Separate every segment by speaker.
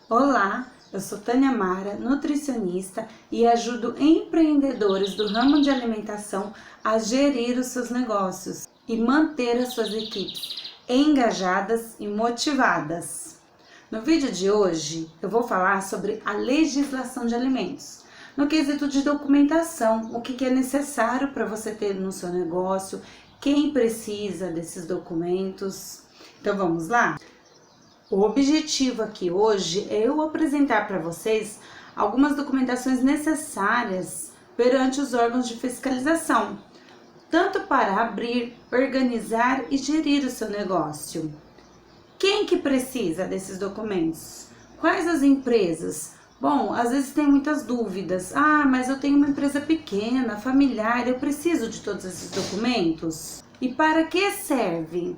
Speaker 1: Olá, eu sou Tânia Mara, nutricionista e ajudo empreendedores do ramo de alimentação a gerir os seus negócios e manter as suas equipes engajadas e motivadas. No vídeo de hoje, eu vou falar sobre a legislação de alimentos. No quesito de documentação, o que é necessário para você ter no seu negócio, quem precisa desses documentos. Então vamos lá? O objetivo aqui hoje é eu apresentar para vocês algumas documentações necessárias perante os órgãos de fiscalização, tanto para abrir, organizar e gerir o seu negócio. Quem que precisa desses documentos? Quais as empresas? Bom, às vezes tem muitas dúvidas. Mas eu tenho uma empresa pequena, familiar, eu preciso de todos esses documentos? E para que serve?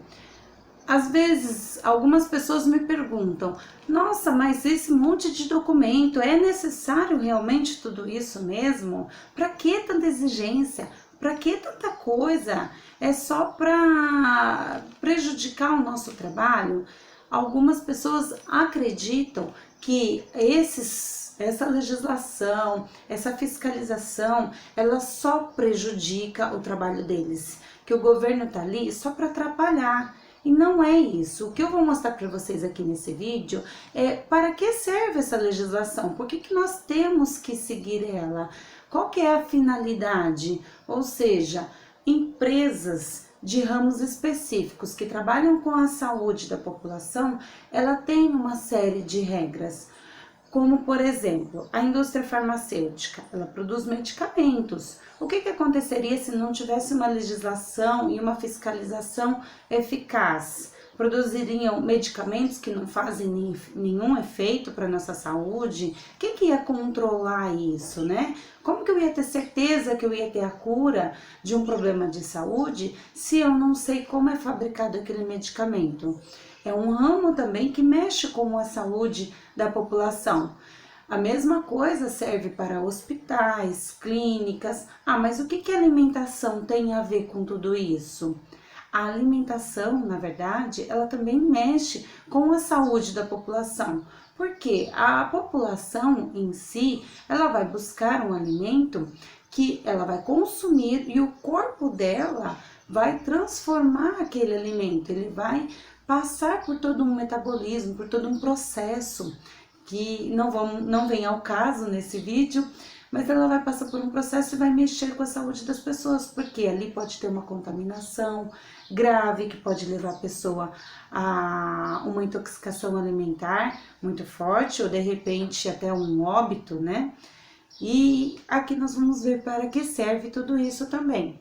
Speaker 1: Às vezes, algumas pessoas me perguntam, nossa, mas esse monte de documento, é necessário realmente tudo isso mesmo? Para que tanta exigência? Para que tanta coisa? É só para prejudicar o nosso trabalho? Algumas pessoas acreditam que essa legislação, essa fiscalização, ela só prejudica o trabalho deles, que o governo está ali só para atrapalhar. E não é isso. O que eu vou mostrar para vocês aqui nesse vídeo é para que serve essa legislação, por que nós temos que seguir ela, qual que é a finalidade, ou seja, empresas de ramos específicos que trabalham com a saúde da população, ela tem uma série de regras. Como, por exemplo, a indústria farmacêutica, ela produz medicamentos. O que aconteceria se não tivesse uma legislação e uma fiscalização eficaz? Produziriam medicamentos que não fazem nenhum efeito para a nossa saúde? Quem que ia controlar isso, né? Como que eu ia ter certeza que eu ia ter a cura de um problema de saúde se eu não sei como é fabricado aquele medicamento? É um ramo também que mexe com a saúde da população. A mesma coisa serve para hospitais, clínicas. Mas o que a alimentação tem a ver com tudo isso? A alimentação, na verdade, ela também mexe com a saúde da população. Porque a população em si, ela vai buscar um alimento que ela vai consumir e o corpo dela vai transformar aquele alimento, ele vai passar por todo um metabolismo, por todo um processo que não vem ao caso nesse vídeo, mas ela vai passar por um processo e vai mexer com a saúde das pessoas, porque ali pode ter uma contaminação grave que pode levar a pessoa a uma intoxicação alimentar muito forte ou de repente até um óbito, né? E aqui nós vamos ver para que serve tudo isso também.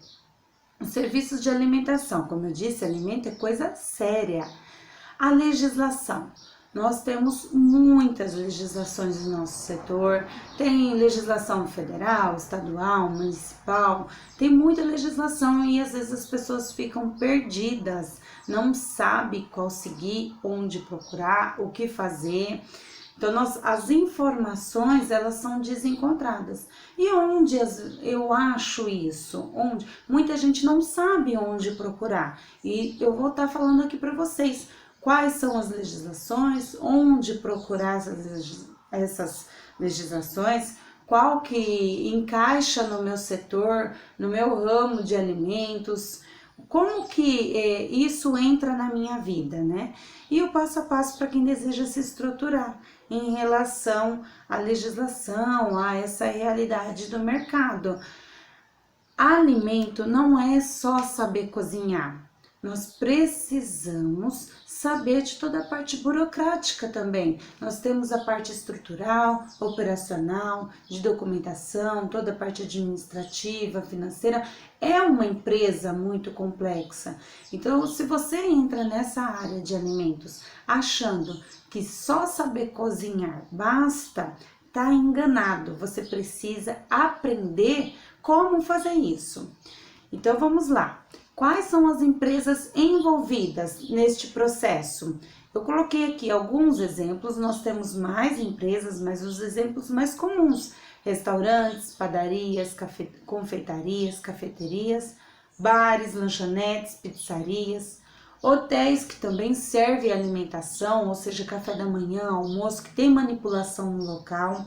Speaker 1: Os serviços de alimentação, como eu disse, alimento é coisa séria. A legislação, nós temos muitas legislações no nosso setor, tem legislação federal, estadual, municipal, tem muita legislação e às vezes as pessoas ficam perdidas, não sabem qual seguir, onde procurar, o que fazer. Então, as informações, elas são desencontradas. E onde eu acho isso? Onde? Muita gente não sabe onde procurar. E eu vou estar falando aqui para vocês quais são as legislações, onde procurar essas legislações, qual que encaixa no meu setor, no meu ramo de alimentos, como que isso entra na minha vida, né? E o passo a passo para quem deseja se estruturar em relação à legislação, a essa realidade do mercado. Alimento não é só saber cozinhar. Nós precisamos saber de toda a parte burocrática também. Nós temos a parte estrutural, operacional, de documentação, toda a parte administrativa, financeira. É uma empresa muito complexa. Então, se você entra nessa área de alimentos achando que só saber cozinhar basta, tá enganado. Você precisa aprender como fazer isso. Então, vamos lá. Quais são as empresas envolvidas neste processo? Eu coloquei aqui alguns exemplos, nós temos mais empresas, mas os exemplos mais comuns: restaurantes, padarias, confeitarias, cafeterias, bares, lanchonetes, pizzarias, Hotéis que também servem alimentação, ou seja, café da manhã, almoço, que tem manipulação no local.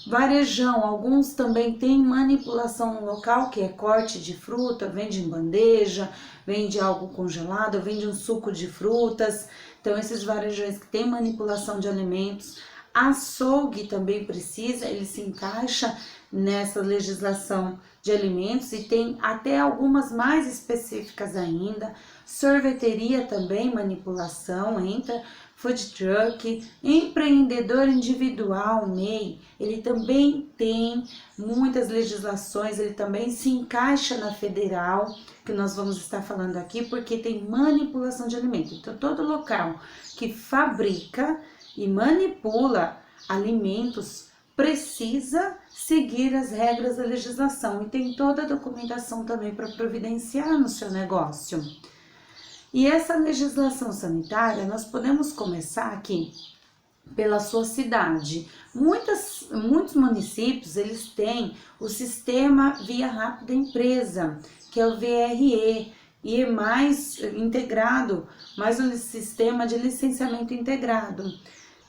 Speaker 1: Varejão, alguns também têm manipulação no local, que é corte de fruta, vende em bandeja, vende algo congelado, vende um suco de frutas. Então, esses varejões que têm manipulação de alimentos. Açougue também precisa, ele se encaixa nessa legislação de alimentos e tem até algumas mais específicas ainda. Sorveteria também, manipulação, entra. Food truck, empreendedor individual, MEI, ele também tem muitas legislações, ele também se encaixa na federal, que nós vamos estar falando aqui, porque tem manipulação de alimentos. Então, todo local que fabrica e manipula alimentos precisa seguir as regras da legislação e tem toda a documentação também para providenciar no seu negócio. E essa legislação sanitária, nós podemos começar aqui pela sua cidade. Muitos municípios, eles têm o sistema Via Rápida Empresa, que é o VRE, e é mais integrado, mais um sistema de licenciamento integrado.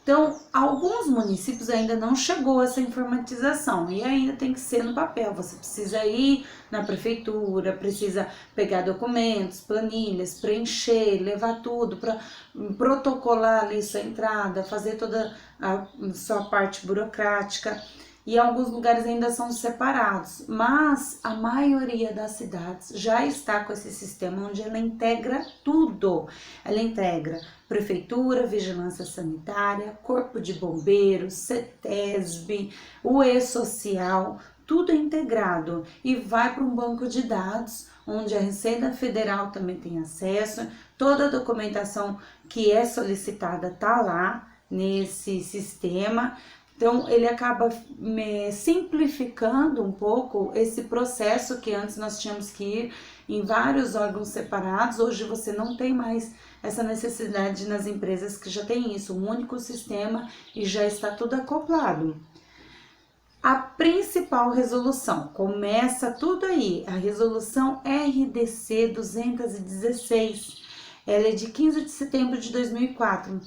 Speaker 1: Então, alguns municípios ainda não chegou essa informatização e ainda tem que ser no papel. Você precisa ir na prefeitura, precisa pegar documentos, planilhas, preencher, levar tudo para protocolar ali sua entrada, fazer toda a sua parte burocrática. E alguns lugares ainda são separados, mas a maioria das cidades já está com esse sistema onde ela integra tudo. Ela integra prefeitura, vigilância sanitária, corpo de bombeiros, CETESB, o E-Social, tudo é integrado e vai para um banco de dados onde a Receita Federal também tem acesso. Toda a documentação que é solicitada está lá nesse sistema. Então, ele acaba simplificando um pouco esse processo que antes nós tínhamos que ir em vários órgãos separados. Hoje você não tem mais essa necessidade nas empresas que já tem isso, um único sistema e já está tudo acoplado. A principal resolução, começa tudo aí, a resolução RDC 216, ela é de 15 de setembro de 2004.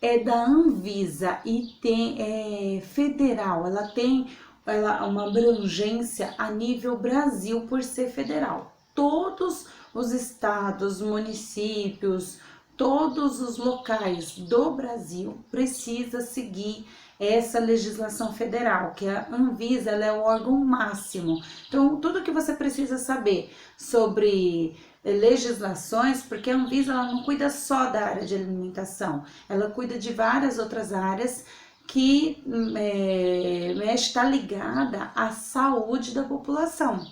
Speaker 1: É da Anvisa e é federal, ela tem uma abrangência a nível Brasil por ser federal. Todos os estados, municípios, todos os locais do Brasil precisam seguir essa legislação federal, que a Anvisa ela é o órgão máximo. Então, tudo que você precisa saber sobre legislações, porque a Anvisa ela não cuida só da área de alimentação, ela cuida de várias outras áreas que está ligada à saúde da população.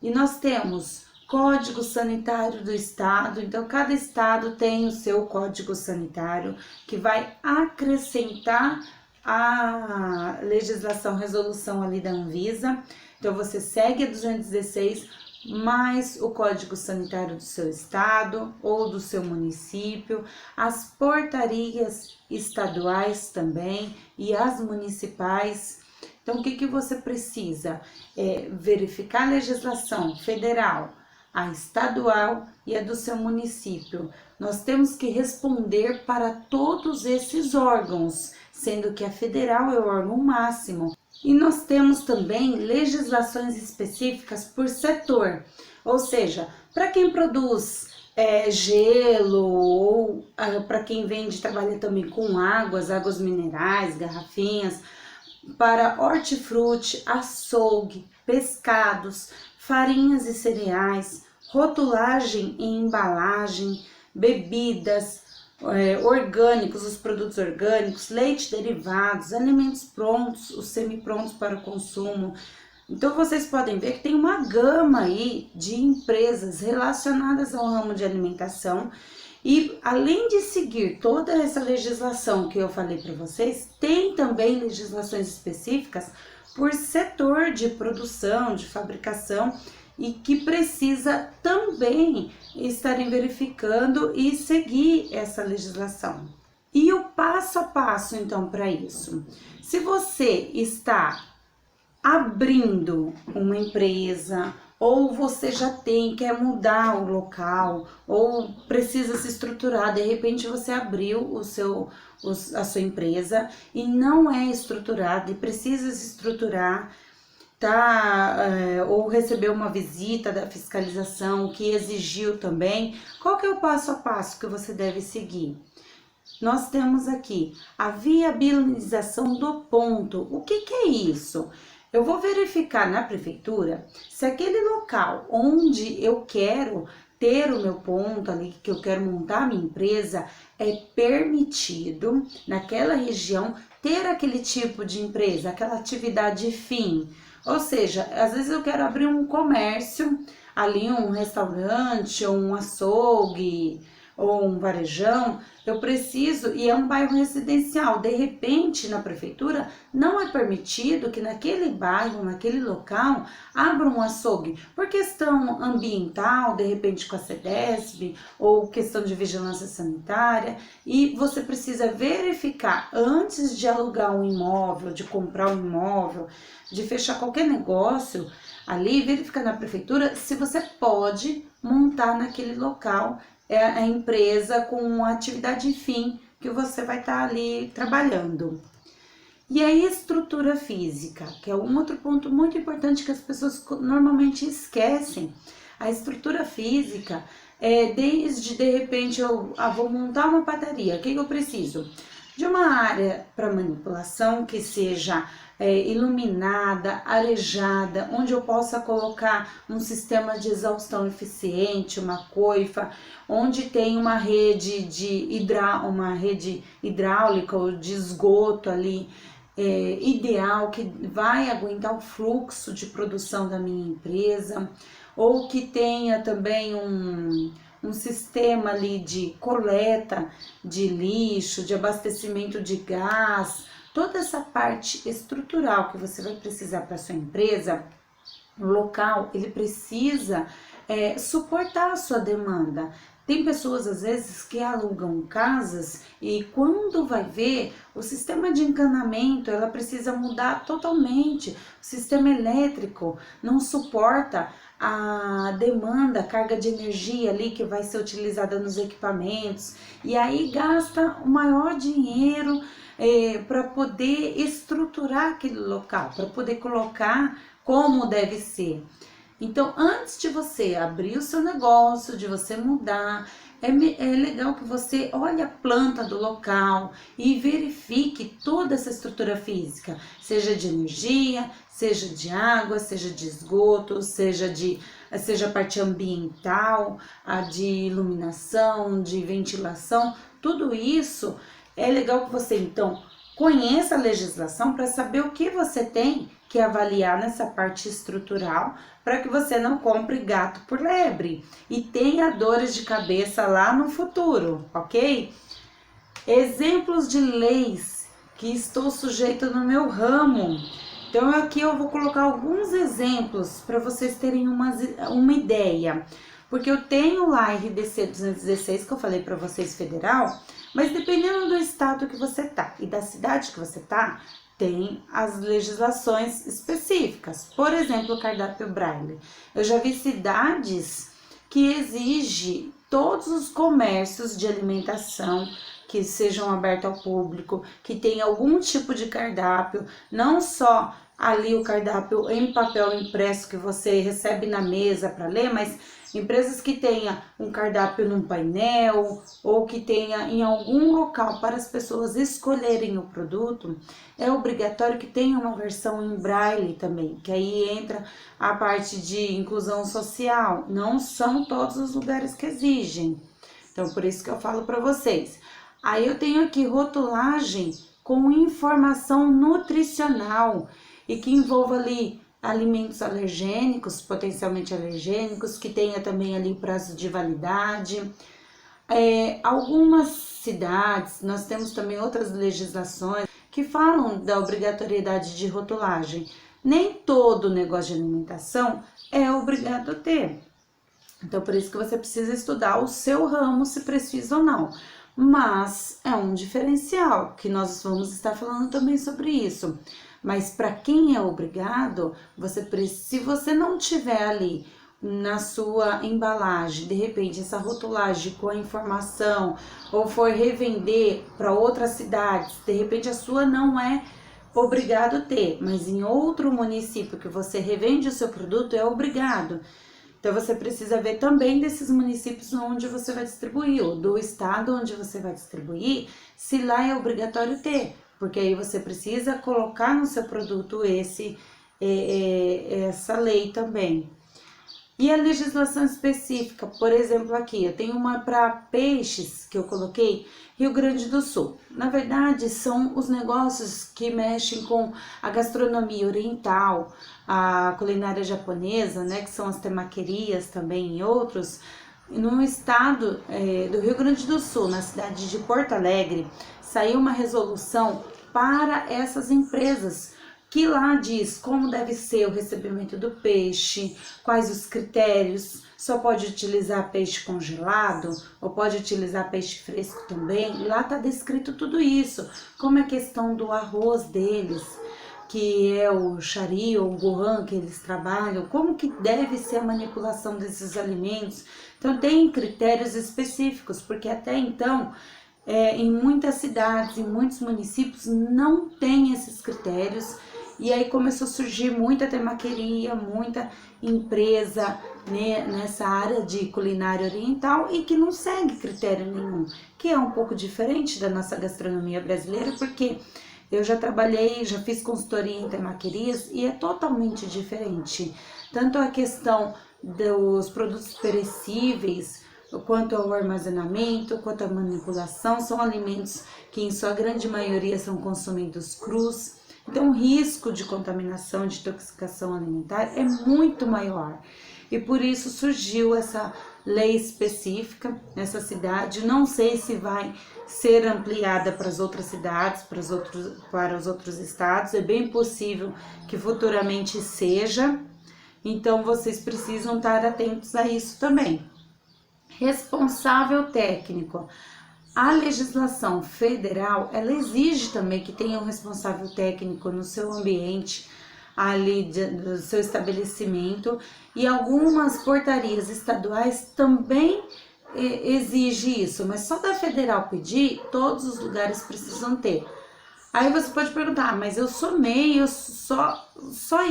Speaker 1: E nós temos Código Sanitário do Estado, então cada estado tem o seu Código Sanitário que vai acrescentar a legislação, resolução ali da Anvisa. Então você segue a 216 mais o Código Sanitário do seu estado ou do seu município, as portarias estaduais também e as municipais. Então, o que você precisa? Verificar a legislação federal, a estadual e a do seu município. Nós temos que responder para todos esses órgãos, sendo que a federal é o órgão máximo. E nós temos também legislações específicas por setor, ou seja, para quem produz gelo ou para quem vende, trabalha também com águas minerais, garrafinhas, para hortifruti, açougue, pescados, farinhas e cereais, rotulagem e embalagem, bebidas, orgânicos, os produtos orgânicos, leite derivados, alimentos prontos, os semi-prontos para o consumo. Então vocês podem ver que tem uma gama aí de empresas relacionadas ao ramo de alimentação e além de seguir toda essa legislação que eu falei para vocês, tem também legislações específicas por setor de produção, de fabricação e que precisa também estarem verificando e seguir essa legislação. E o passo a passo, então, para isso? Se você está abrindo uma empresa ou você já tem, quer mudar o local, ou precisa se estruturar, de repente você abriu a sua empresa e não é estruturada e precisa se estruturar, tá? Ou recebeu uma visita da fiscalização que exigiu também. Qual que é o passo a passo que você deve seguir? Nós temos aqui a viabilização do ponto. O que é isso? Eu vou verificar na prefeitura se aquele local onde eu quero ter o meu ponto ali, que eu quero montar a minha empresa, é permitido naquela região ter aquele tipo de empresa, aquela atividade fim. Ou seja, às vezes eu quero abrir um comércio, ali um restaurante, ou um açougue, ou um varejão, eu preciso, e é um bairro residencial, de repente na prefeitura não é permitido que naquele bairro, naquele local, abra um açougue, por questão ambiental, de repente com a CEDESB, ou questão de vigilância sanitária, e você precisa verificar antes de alugar um imóvel, de comprar um imóvel, de fechar qualquer negócio, ali verificar na prefeitura se você pode montar naquele local a empresa com atividade fim que você vai estar ali trabalhando. E a estrutura física, que é um outro ponto muito importante que as pessoas normalmente esquecem. A estrutura física é desde, de repente, eu vou montar uma padaria, o que eu preciso? De uma área para manipulação que seja iluminada, arejada, onde eu possa colocar um sistema de exaustão eficiente, uma coifa, onde tem uma rede hidráulica ou de esgoto ali ideal, que vai aguentar o fluxo de produção da minha empresa, ou que tenha também um sistema ali de coleta de lixo, de abastecimento de gás, toda essa parte estrutural que você vai precisar para sua empresa, o local, ele precisa suportar a sua demanda. Tem pessoas, às vezes, que alugam casas e quando vai ver, o sistema de encanamento, ela precisa mudar totalmente. O sistema elétrico não suporta a demanda, a carga de energia ali que vai ser utilizada nos equipamentos. E aí gasta o maior dinheiro para poder estruturar aquele local, para poder colocar como deve ser. Então, antes de você abrir o seu negócio, de você mudar, é legal que você olhe a planta do local e verifique toda essa estrutura física, seja de energia, seja de água, seja de esgoto, seja a parte ambiental, a de iluminação, de ventilação, tudo isso é legal que você, então, conheça a legislação para saber o que você tem que avaliar nessa parte estrutural, para que você não compre gato por lebre e tenha dores de cabeça lá no futuro, ok? Exemplos de leis que estou sujeito no meu ramo. Então aqui eu vou colocar alguns exemplos para vocês terem uma ideia. Porque eu tenho lá a RDC 216 que eu falei para vocês federal, mas dependendo do estado que você tá e da cidade que você tá, tem as legislações específicas. Por exemplo, o cardápio Braille. Eu já vi cidades que exigem todos os comércios de alimentação que sejam abertos ao público, que tenha algum tipo de cardápio, não só ali o cardápio em papel impresso que você recebe na mesa para ler, mas empresas que tenha um cardápio num painel ou que tenha em algum local para as pessoas escolherem o produto, é obrigatório que tenha uma versão em braille também, que aí entra a parte de inclusão social. Não são todos os lugares que exigem. Então, por isso que eu falo para vocês. Aí eu tenho aqui rotulagem com informação nutricional e que envolva ali alimentos alergênicos, potencialmente alergênicos, que tenha também ali prazo de validade. Algumas cidades, nós temos também outras legislações que falam da obrigatoriedade de rotulagem. Nem todo negócio de alimentação é obrigado a ter. Então, por isso que você precisa estudar o seu ramo, se precisa ou não. Mas é um diferencial, que nós vamos estar falando também sobre isso. Mas para quem é obrigado, se você não tiver ali na sua embalagem, de repente essa rotulagem com a informação, ou for revender para outras cidades, de repente a sua não é obrigado ter, mas em outro município que você revende o seu produto é obrigado. Então você precisa ver também desses municípios onde você vai distribuir, ou do estado onde você vai distribuir, se lá é obrigatório ter, porque aí você precisa colocar no seu produto essa lei também. E a legislação específica, por exemplo, aqui, eu tenho uma para peixes que eu coloquei, Rio Grande do Sul. Na verdade, são os negócios que mexem com a gastronomia oriental, a culinária japonesa, né, que são as temaquerias também e outros. No estado do Rio Grande do Sul, na cidade de Porto Alegre, saiu uma resolução para essas empresas, que lá diz como deve ser o recebimento do peixe, quais os critérios, só pode utilizar peixe congelado ou pode utilizar peixe fresco também. Lá está descrito tudo isso, como é a questão do arroz deles, que é o charri ou o gohan que eles trabalham, como que deve ser a manipulação desses alimentos. Então tem critérios específicos, porque até então em muitas cidades, em muitos municípios não tem esses critérios. E aí começou a surgir muita temaqueria, muita empresa, né, nessa área de culinária oriental e que não segue critério nenhum, que é um pouco diferente da nossa gastronomia brasileira, porque eu já trabalhei, já fiz consultoria em temaquerias e é totalmente diferente. Tanto a questão dos produtos perecíveis, quanto ao armazenamento, quanto à manipulação, são alimentos que em sua grande maioria são consumidos crus. Então, o risco de contaminação, de intoxicação alimentar é muito maior. E por isso surgiu essa lei específica nessa cidade. Não sei se vai ser ampliada para as outras cidades, para os outros estados. É bem possível que futuramente seja. Então, vocês precisam estar atentos a isso também. Responsável técnico. A legislação federal, ela exige também que tenha um responsável técnico no seu ambiente, ali do seu estabelecimento, e algumas portarias estaduais também exigem isso, mas só da federal pedir, todos os lugares precisam ter. Aí você pode perguntar, mas eu sou MEI, só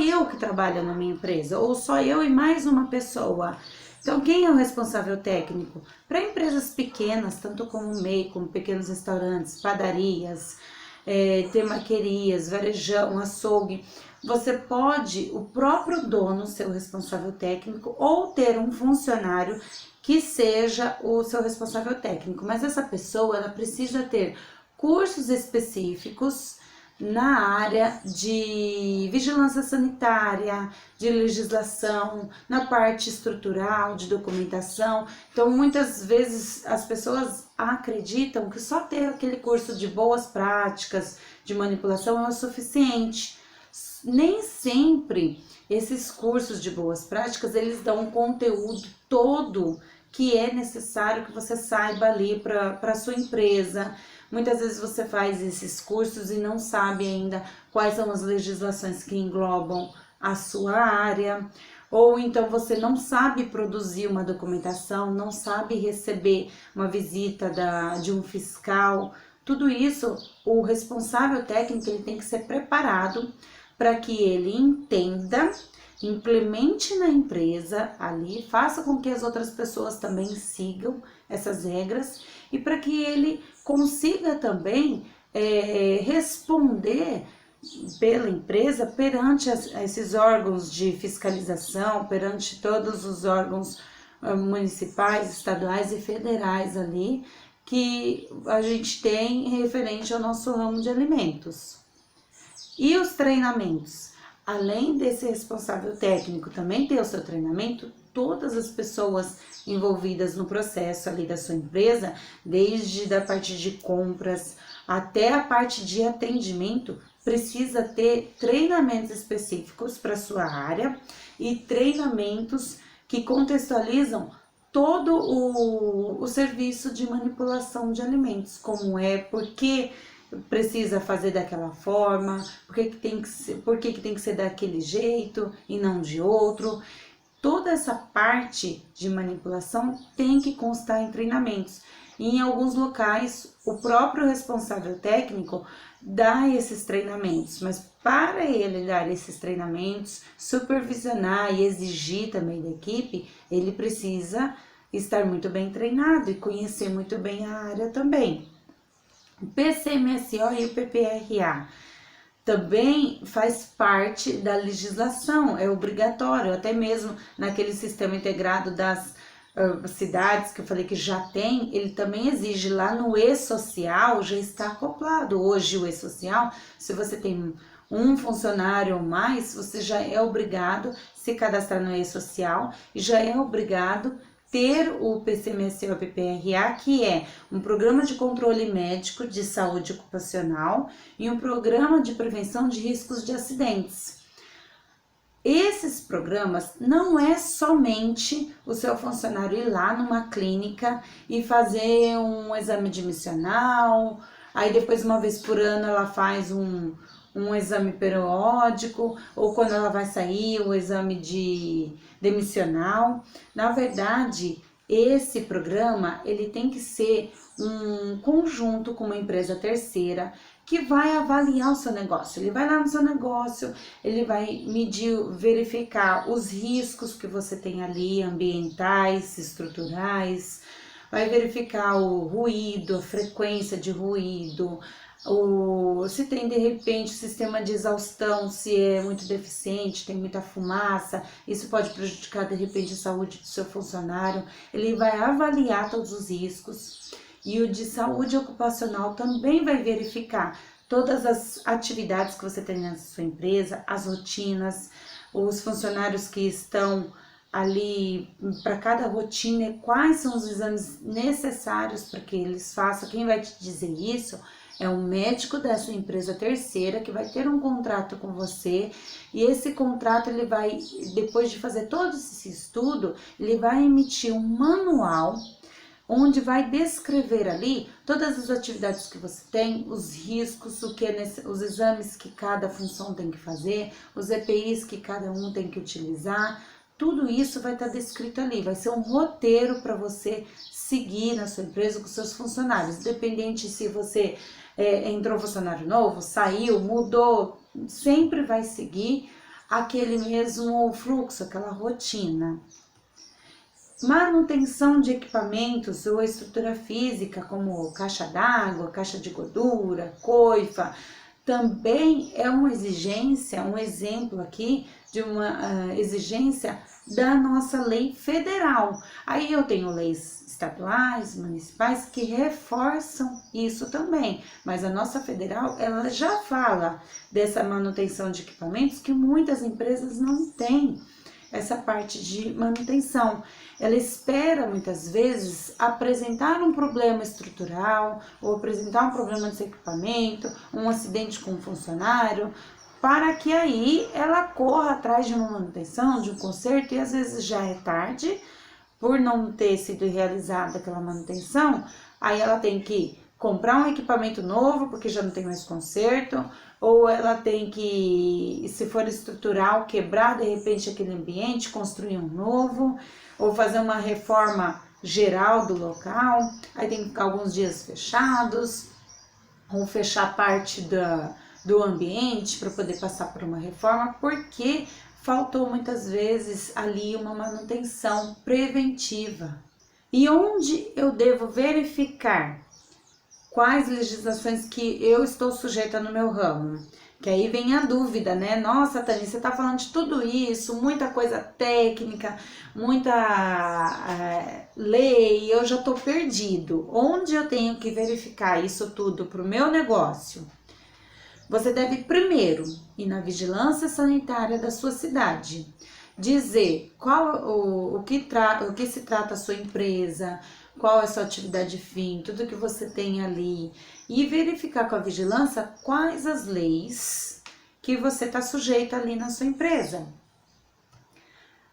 Speaker 1: eu que trabalho na minha empresa, ou só eu e mais uma pessoa. Então, quem é o responsável técnico? Para empresas pequenas, tanto como MEI, como pequenos restaurantes, padarias, temaquerias, varejão, açougue, você pode, o próprio dono, ser o responsável técnico, ou ter um funcionário que seja o seu responsável técnico. Mas essa pessoa, ela precisa ter cursos específicos na área de vigilância sanitária, de legislação, na parte estrutural, de documentação. Então, muitas vezes as pessoas acreditam que só ter aquele curso de boas práticas, de manipulação é o suficiente. Nem sempre esses cursos de boas práticas, eles dão um conteúdo todo que é necessário que você saiba ali para a sua empresa. Muitas vezes você faz esses cursos e não sabe ainda quais são as legislações que englobam a sua área, ou então você não sabe produzir uma documentação, não sabe receber uma visita de um fiscal. Tudo isso, o responsável técnico ele tem que ser preparado para que ele entenda, implemente na empresa ali, faça com que as outras pessoas também sigam essas regras e para que ele consiga também responder pela empresa perante esses órgãos de fiscalização, perante todos os órgãos municipais, estaduais e federais ali que a gente tem referente ao nosso ramo de alimentos. E os treinamentos? Além desse responsável técnico também ter o seu treinamento, todas as pessoas envolvidas no processo ali da sua empresa, desde da parte de compras até a parte de atendimento, precisa ter treinamentos específicos para sua área e treinamentos que contextualizam todo o serviço de manipulação de alimentos, como por que precisa fazer daquela forma, por que tem que ser daquele jeito e não de outro. Toda essa parte de manipulação tem que constar em treinamentos. E em alguns locais, o próprio responsável técnico dá esses treinamentos, mas para ele dar esses treinamentos, supervisionar e exigir também da equipe, ele precisa estar muito bem treinado e conhecer muito bem a área também. O PCMSO e o PPRA também faz parte da legislação, é obrigatório, até mesmo naquele sistema integrado das cidades que eu falei que já tem, ele também exige lá no e-social, já está acoplado. Hoje o e-social, se você tem um funcionário ou mais, você já é obrigado a se cadastrar no e-social e já é obrigado ter o PCMSO PPRA, que é um programa de controle médico de saúde ocupacional e um programa de prevenção de riscos de acidentes. Esses programas não é somente o seu funcionário ir lá numa clínica e fazer um exame admissional, aí depois uma vez por ano ela faz um exame periódico, ou quando ela vai sair, o exame demissional. Na verdade, esse programa ele tem que ser um conjunto com uma empresa terceira que vai avaliar o seu negócio. Ele vai lá no seu negócio, ele vai medir, verificar os riscos que você tem ali, ambientais, estruturais, vai verificar o ruído, a frequência de ruído, se tem de repente o sistema de exaustão, se é muito deficiente, tem muita fumaça, isso pode prejudicar de repente a saúde do seu funcionário. Ele vai avaliar todos os riscos e o de saúde ocupacional também vai verificar todas as atividades que você tem na sua empresa, as rotinas, os funcionários que estão ali para cada rotina, quais são os exames necessários para que eles façam. Quem vai te dizer isso é um médico dessa empresa terceira que vai ter um contrato com você, e esse contrato ele vai, depois de fazer todo esse estudo, ele vai emitir um manual onde vai descrever ali todas as atividades que você tem, os riscos, os exames que cada função tem que fazer, os EPIs que cada um tem que utilizar. Tudo isso vai estar descrito ali, vai ser um roteiro para você seguir na sua empresa com seus funcionários, independente se você entrou funcionário novo, saiu, mudou, sempre vai seguir aquele mesmo fluxo, aquela rotina. Manutenção de equipamentos ou estrutura física, como caixa d'água, caixa de gordura, coifa, também é uma exigência, um exemplo aqui de uma exigência da nossa lei federal. Aí eu tenho leis estaduais, municipais que reforçam isso também, mas a nossa federal, ela já fala dessa manutenção de equipamentos que muitas empresas não têm essa parte de manutenção. Ela espera muitas vezes apresentar um problema estrutural ou apresentar um problema de equipamento, um acidente com um funcionário, para que aí ela corra atrás de uma manutenção, de um conserto, e às vezes já é tarde, por não ter sido realizada aquela manutenção, aí ela tem que comprar um equipamento novo, porque já não tem mais conserto, ou ela tem que, se for estrutural, quebrar de repente aquele ambiente, construir um novo, ou fazer uma reforma geral do local, aí tem que ficar alguns dias fechados, ou fechar parte do ambiente para poder passar por uma reforma, porque faltou muitas vezes ali uma manutenção preventiva. E onde eu devo verificar quais legislações que eu estou sujeita no meu ramo? Que aí vem a dúvida, né? Nossa, Tânia, você tá falando de tudo isso, muita coisa técnica, muita lei, eu já tô perdido. Onde eu tenho que verificar isso tudo para o meu negócio? Você deve primeiro ir na vigilância sanitária da sua cidade, dizer o que se trata a sua empresa, qual é a sua atividade fim, tudo que você tem ali, e verificar com a vigilância quais as leis que você está sujeito ali na sua empresa.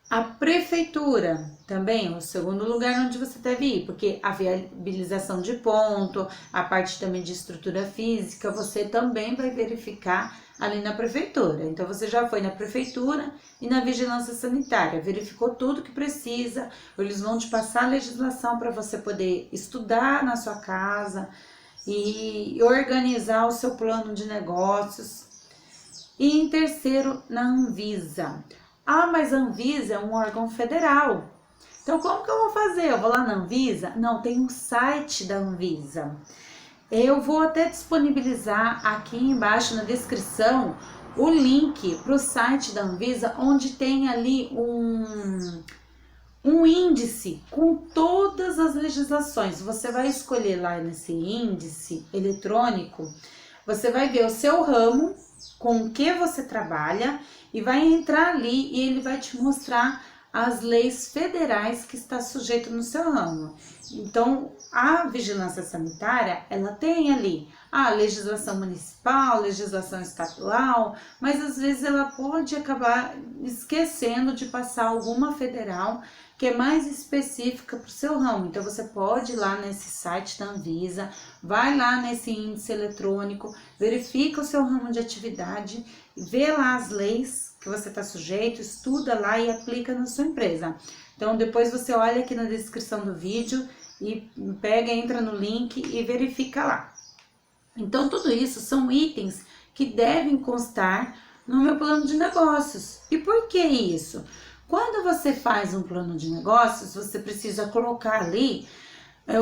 Speaker 1: A prefeitura também é o segundo lugar onde você deve ir, porque a viabilização de ponto, a parte também de estrutura física, você também vai verificar ali na prefeitura. Então você já foi na prefeitura e na vigilância sanitária, verificou tudo que precisa, eles vão te passar a legislação para você poder estudar na sua casa e organizar o seu plano de negócios. E em terceiro, na Anvisa. Ah, mas a Anvisa é um órgão federal. Então, como que eu vou fazer? Eu vou lá na Anvisa? Não, tem um site da Anvisa. Eu vou até disponibilizar aqui embaixo na descrição o link para o site da Anvisa, onde tem ali um índice com todas as legislações. Você vai escolher lá nesse índice eletrônico, você vai ver o seu ramo, com o que você trabalha, e vai entrar ali e ele vai te mostrar as leis federais que está sujeito no seu ramo. Então, a vigilância sanitária, ela tem ali a legislação municipal, legislação estadual, mas às vezes ela pode acabar esquecendo de passar alguma federal que é mais específica para o seu ramo. Então, você pode ir lá nesse site da Anvisa, vai lá nesse índice eletrônico, verifica o seu ramo de atividade, vê lá as leis que você está sujeito, estuda lá e aplica na sua empresa. Então, depois você olha aqui na descrição do vídeo e pega, entra no link e verifica lá. Então, tudo isso são itens que devem constar no meu plano de negócios. E por que isso? Quando você faz um plano de negócios, você precisa colocar ali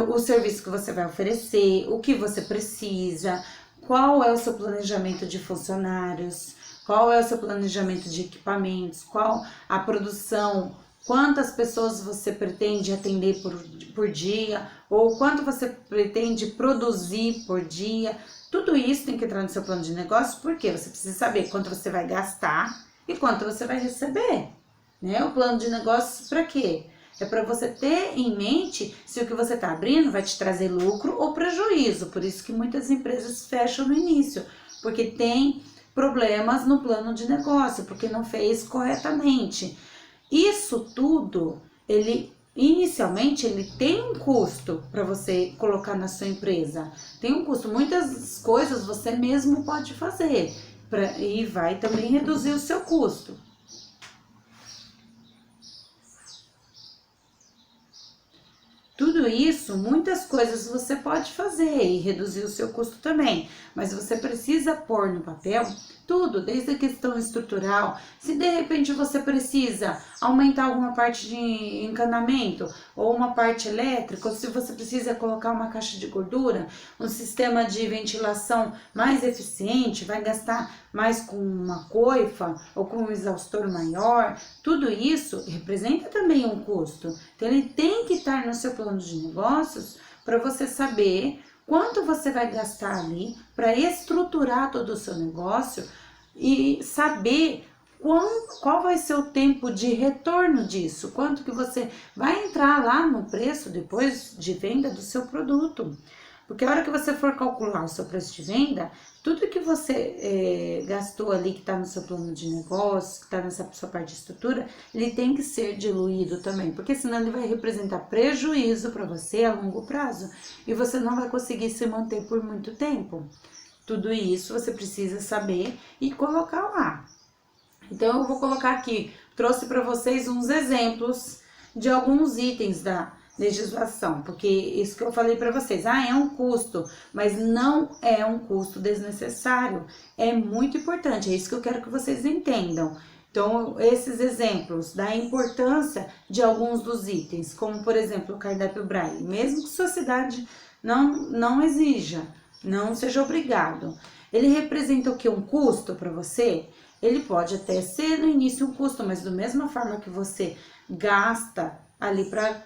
Speaker 1: o serviço que você vai oferecer, o que você precisa, qual é o seu planejamento de funcionários, qual é o seu planejamento de equipamentos, qual a produção, quantas pessoas você pretende atender por dia, ou quanto você pretende produzir por dia. Tudo isso tem que entrar no seu plano de negócio, porque você precisa saber quanto você vai gastar e quanto você vai receber. Né? O plano de negócios para quê? É para você ter em mente se o que você está abrindo vai te trazer lucro ou prejuízo. Por isso que muitas empresas fecham no início, porque tem problemas no plano de negócio, porque não fez corretamente. Isso tudo, inicialmente ele tem um custo para você colocar na sua empresa. Tem um custo. Muitas coisas você mesmo pode fazer e vai também reduzir o seu custo. Tudo isso, muitas coisas você pode fazer e reduzir o seu custo também, mas você precisa pôr no papel tudo, desde a questão estrutural. Se de repente você precisa aumentar alguma parte de encanamento ou uma parte elétrica, ou se você precisa colocar uma caixa de gordura, um sistema de ventilação mais eficiente, vai gastar mais com uma coifa ou com um exaustor maior, tudo isso representa também um custo. Então ele tem que estar no seu plano de negócios para você saber quanto você vai gastar ali para estruturar todo o seu negócio e saber qual vai ser o tempo de retorno disso, quanto que você vai entrar lá no preço depois de venda do seu produto. Porque a hora que você for calcular o seu preço de venda, tudo que você gastou ali, que está no seu plano de negócio, que está nessa sua parte de estrutura, ele tem que ser diluído também, porque senão ele vai representar prejuízo para você a longo prazo e você não vai conseguir se manter por muito tempo. Tudo isso você precisa saber e colocar lá. Então eu vou colocar aqui, trouxe para vocês uns exemplos de alguns itens da legislação, porque isso que eu falei para vocês, é um custo, mas não é um custo desnecessário, é muito importante, é isso que eu quero que vocês entendam. Então, esses exemplos da importância de alguns dos itens, como por exemplo o cardápio Braille, mesmo que sua cidade não exija, não seja obrigado, ele representa o que? Um custo para você? Ele pode até ser no início um custo, mas da mesma forma que você gasta ali para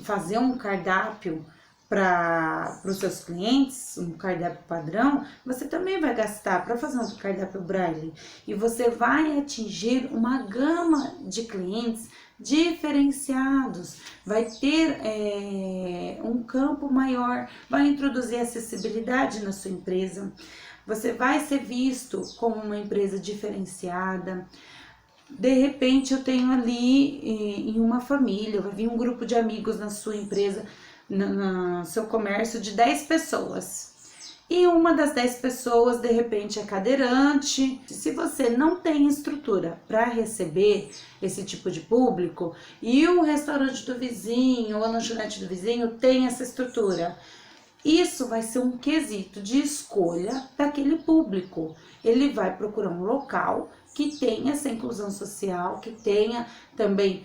Speaker 1: fazer um cardápio para os seus clientes, um cardápio padrão, você também vai gastar para fazer um cardápio Braille. E você vai atingir uma gama de clientes diferenciados, vai ter um campo maior, vai introduzir acessibilidade na sua empresa, você vai ser visto como uma empresa diferenciada. De repente eu tenho ali em uma família, vai vir um grupo de amigos na sua empresa, no seu comércio, de 10 pessoas. E uma das 10 pessoas, de repente, é cadeirante. Se você não tem estrutura para receber esse tipo de público, e o restaurante do vizinho ou a lanchonete do vizinho tem essa estrutura, isso vai ser um quesito de escolha daquele público. Ele vai procurar um local que tenha essa inclusão social, que tenha também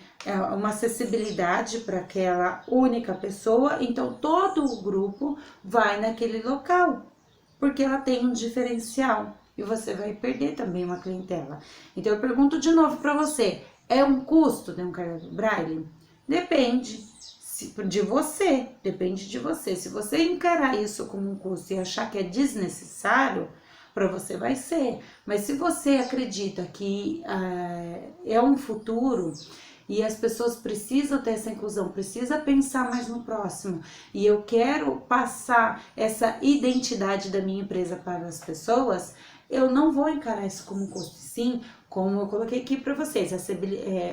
Speaker 1: uma acessibilidade para aquela única pessoa. Então, todo o grupo vai naquele local, porque ela tem um diferencial e você vai perder também uma clientela. Então, eu pergunto de novo para você, é um custo de um cardápio Braille? Depende de você, depende de você. Se você encarar isso como um custo e achar que é desnecessário, para você vai ser. Mas se você acredita que é um futuro e as pessoas precisam ter essa inclusão, precisa pensar mais no próximo, e eu quero passar essa identidade da minha empresa para as pessoas, eu não vou encarar isso como um custo, sim, como eu coloquei aqui para vocês,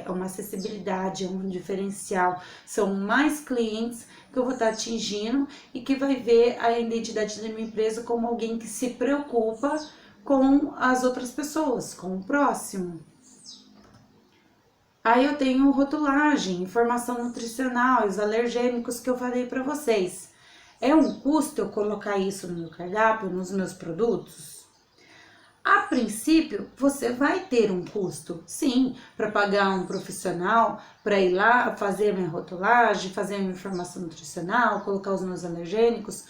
Speaker 1: uma acessibilidade, um diferencial, são mais clientes que eu vou estar atingindo e que vai ver a identidade da minha empresa como alguém que se preocupa com as outras pessoas, com o próximo. Aí eu tenho rotulagem, informação nutricional, os alergênicos que eu falei para vocês. É um custo eu colocar isso no meu cardápio, nos meus produtos? A princípio, você vai ter um custo, sim, para pagar um profissional, para ir lá fazer a minha rotulagem, fazer a minha informação nutricional, colocar os meus alergênicos.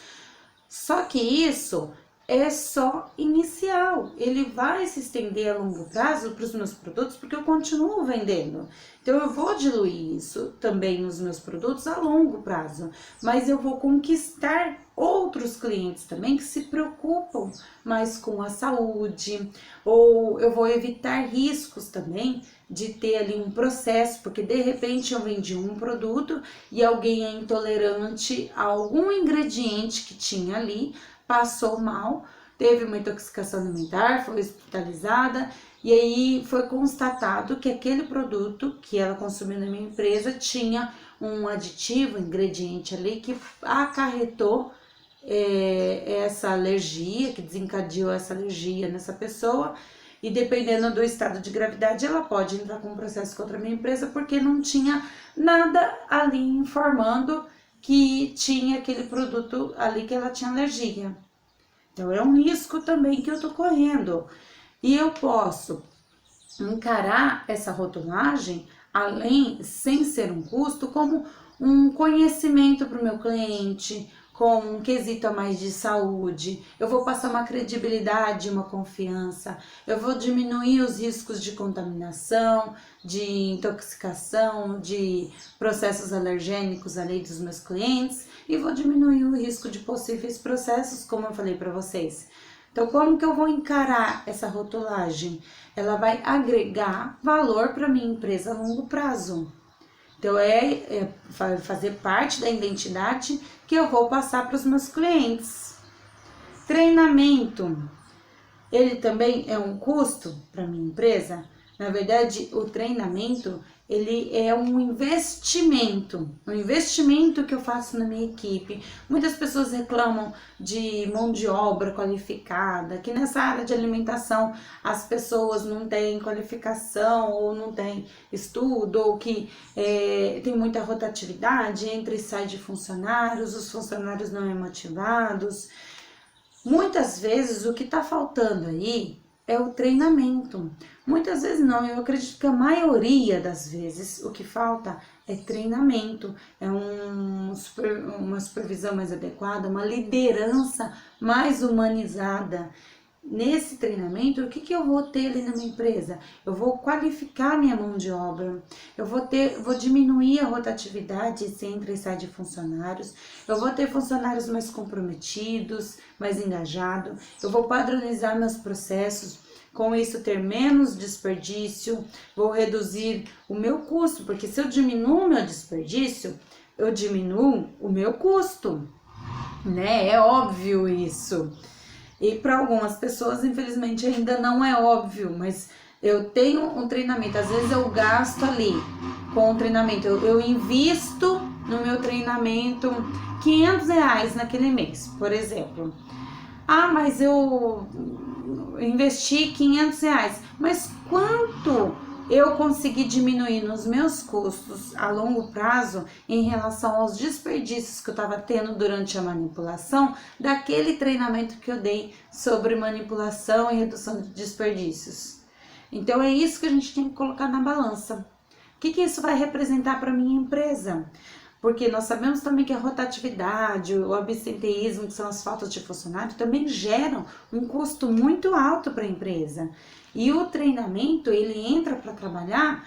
Speaker 1: Só que isso é só inicial, ele vai se estender a longo prazo para os meus produtos, porque eu continuo vendendo. Então eu vou diluir isso também nos meus produtos a longo prazo, mas eu vou conquistar outros clientes também que se preocupam mais com a saúde, ou eu vou evitar riscos também de ter ali um processo, porque de repente eu vendi um produto e alguém é intolerante a algum ingrediente que tinha ali, passou mal, teve uma intoxicação alimentar, foi hospitalizada e aí foi constatado que aquele produto que ela consumiu na minha empresa tinha um aditivo, um ingrediente ali que acarretou essa alergia, que desencadeou essa alergia nessa pessoa, e dependendo do estado de gravidade ela pode entrar com um processo contra a minha empresa porque não tinha nada ali informando que tinha aquele produto ali que ela tinha alergia. Então é um risco também que eu tô correndo. E eu posso encarar essa rotulagem, além, sem ser um custo, como um conhecimento para o meu cliente, com um quesito a mais de saúde. Eu vou passar uma credibilidade, uma confiança, eu vou diminuir os riscos de contaminação, de intoxicação, de processos alergênicos ali dos meus clientes e vou diminuir o risco de possíveis processos, como eu falei para vocês. Então, como que eu vou encarar essa rotulagem? Ela vai agregar valor para minha empresa a longo prazo. Então, fazer parte da identidade que eu vou passar para os meus clientes. Treinamento, ele também é um custo para minha empresa? Na verdade, o treinamento, ele é um investimento que eu faço na minha equipe. Muitas pessoas reclamam de mão de obra qualificada, que nessa área de alimentação as pessoas não têm qualificação ou não têm estudo, ou que tem muita rotatividade, entra e sai de funcionários, os funcionários não são motivados. Muitas vezes o que está faltando aí é o treinamento. Muitas vezes não, eu acredito que a maioria das vezes o que falta é treinamento, é uma supervisão mais adequada, uma liderança mais humanizada. Nesse treinamento, o que eu vou ter ali na minha empresa? Eu vou qualificar minha mão de obra, eu vou diminuir a rotatividade se entra e sai de funcionários, eu vou ter funcionários mais comprometidos, mais engajados, eu vou padronizar meus processos, com isso ter menos desperdício, vou reduzir o meu custo, porque se eu diminuo o meu desperdício, eu diminuo o meu custo, né? É óbvio isso. E para algumas pessoas, infelizmente, ainda não é óbvio, mas Eu tenho um treinamento, às vezes eu gasto ali com o treinamento, eu invisto no meu treinamento R$ 500 naquele mês, por exemplo. Ah, mas eu investi R$ 500, mas quanto eu consegui diminuir nos meus custos a longo prazo em relação aos desperdícios que eu estava tendo durante a manipulação daquele treinamento que eu dei sobre manipulação e redução de desperdícios. Então é isso que a gente tem que colocar na balança. O que isso vai representar para a minha empresa? Porque nós sabemos também que a rotatividade, o absenteísmo, que são as faltas de funcionário, também geram um custo muito alto para a empresa. E o treinamento, ele entra para trabalhar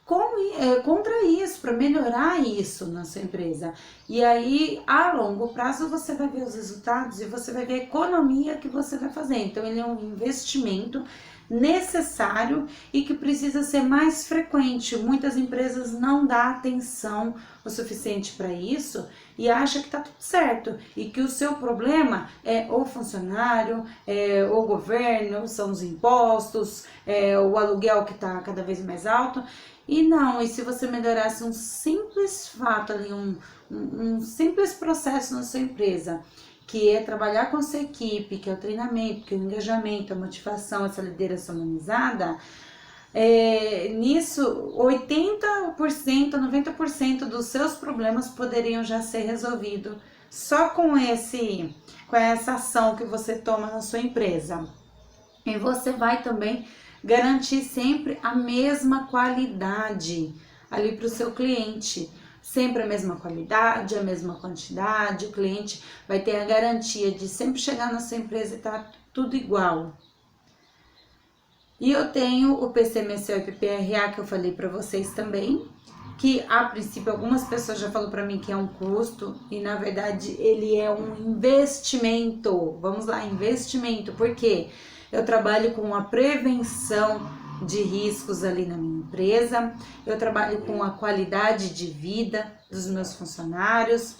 Speaker 1: contra isso, para melhorar isso na sua empresa. E aí, a longo prazo, você vai ver os resultados e você vai ver a economia que você vai fazer. Então, ele é um investimento necessário e que precisa ser mais frequente. Muitas empresas não dão atenção o suficiente para isso e acham que tá tudo certo e que o seu problema é o funcionário, o governo, são os impostos, o aluguel que tá cada vez mais alto. E não, e se você melhorasse um simples fato ali, um simples processo na sua empresa, que é trabalhar com a sua equipe, que é o treinamento, que é o engajamento, a motivação, essa liderança humanizada, nisso 80%, 90% dos seus problemas poderiam já ser resolvidos só com essa ação que você toma na sua empresa. E você vai também garantir sempre a mesma qualidade ali para o seu cliente. Sempre a mesma qualidade, a mesma quantidade, o cliente vai ter a garantia de sempre chegar na sua empresa e tá tudo igual. E eu tenho o PCMSO e PPRA que eu falei para vocês também, que a princípio algumas pessoas já falaram para mim que é um custo e na verdade ele é um investimento. Vamos lá, investimento, porque eu trabalho com a prevenção de riscos ali na minha empresa, eu trabalho com a qualidade de vida dos meus funcionários,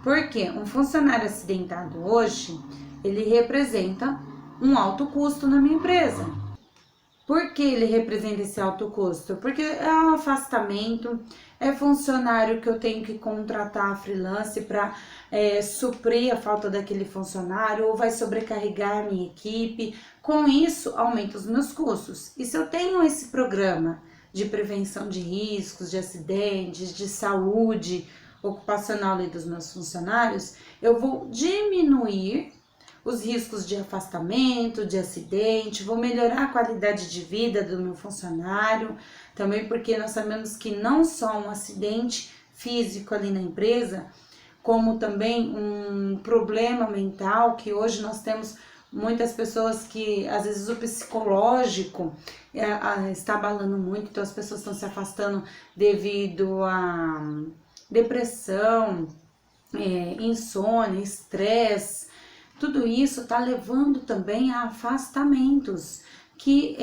Speaker 1: porque um funcionário acidentado hoje, ele representa um alto custo na minha empresa. Por que ele representa esse alto custo? Porque é um afastamento, é funcionário que eu tenho que contratar freelance para suprir a falta daquele funcionário, ou vai sobrecarregar a minha equipe. Com isso, aumenta os meus custos. E se eu tenho esse programa de prevenção de riscos, de acidentes, de saúde ocupacional dos meus funcionários, eu vou diminuir os riscos de afastamento, de acidente, vou melhorar a qualidade de vida do meu funcionário, também porque nós sabemos que não só um acidente físico ali na empresa, como também um problema mental, que hoje nós temos muitas pessoas que às vezes o psicológico está abalando muito, então as pessoas estão se afastando devido a depressão, insônia, estresse. Tudo isso está levando também a afastamentos, que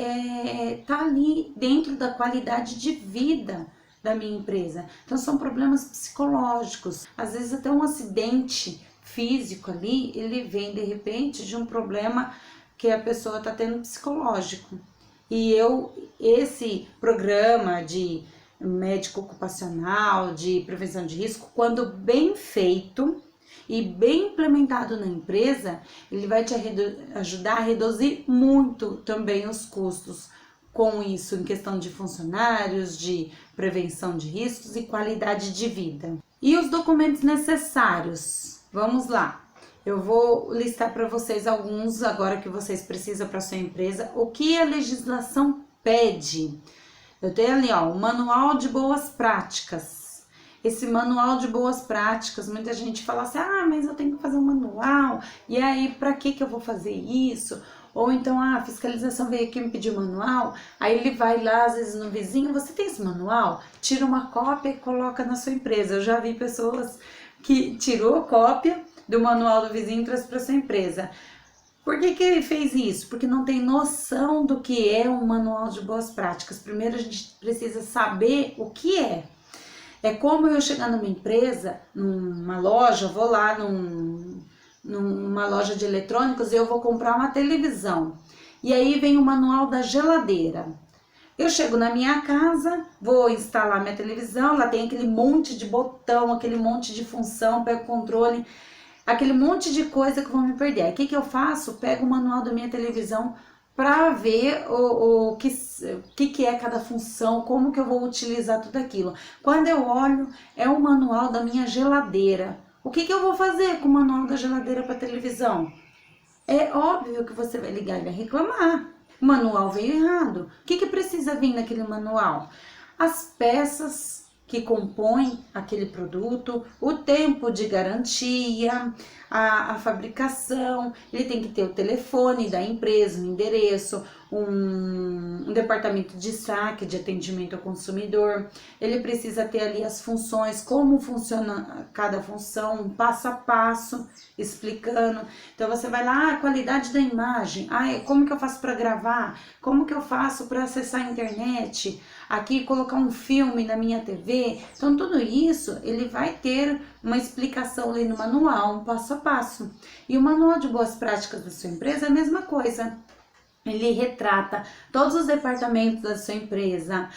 Speaker 1: está ali dentro da qualidade de vida da minha empresa. Então são problemas psicológicos, às vezes até um acidente físico ali, ele vem de repente de um problema que a pessoa está tendo psicológico. E esse programa de médico ocupacional, de prevenção de risco, quando bem feito e bem implementado na empresa, ele vai te ajudar a reduzir muito também os custos com isso, em questão de funcionários, de prevenção de riscos e qualidade de vida. E os documentos necessários? Vamos lá. Eu vou listar para vocês alguns agora que vocês precisam para sua empresa. O que a legislação pede? Eu tenho ali, o Manual de Boas Práticas. Esse manual de boas práticas, muita gente fala assim, mas eu tenho que fazer um manual, e aí para que eu vou fazer isso? Ou então, a fiscalização veio aqui me pedir manual, aí ele vai lá, às vezes no vizinho, você tem esse manual? Tira uma cópia e coloca na sua empresa. Eu já vi pessoas que tirou a cópia do manual do vizinho e trouxe para sua empresa. Por que ele fez isso? Porque não tem noção do que é um manual de boas práticas. Primeiro a gente precisa saber o que é. É como eu chegar numa empresa, numa loja, vou lá numa loja de eletrônicos e eu vou comprar uma televisão. E aí vem o manual da geladeira. Eu chego na minha casa, vou instalar minha televisão, lá tem aquele monte de botão, aquele monte de função, pego o controle, aquele monte de coisa que vão me perder. Aí o que que eu faço? Pego o manual da minha televisão para ver o que é cada função, como que eu vou utilizar tudo aquilo. Quando eu olho, é o manual da minha geladeira. O que que eu vou fazer com o manual da geladeira para televisão? É óbvio que você vai ligar e vai reclamar. O manual veio errado. O que que precisa vir naquele manual? As peças que compõem aquele produto, o tempo de garantia, a fabricação, ele tem que ter o telefone da empresa, um endereço, um departamento de saque, de atendimento ao consumidor, ele precisa ter ali as funções, como funciona cada função, um passo a passo, explicando. Então você vai lá, a qualidade da imagem, como que eu faço para gravar, como que eu faço para acessar a internet, aqui colocar um filme na minha TV. Então tudo isso ele vai ter uma explicação ali no manual, um passo a passo. E o manual de boas práticas da sua empresa é a mesma coisa. Ele retrata todos os departamentos da sua empresa,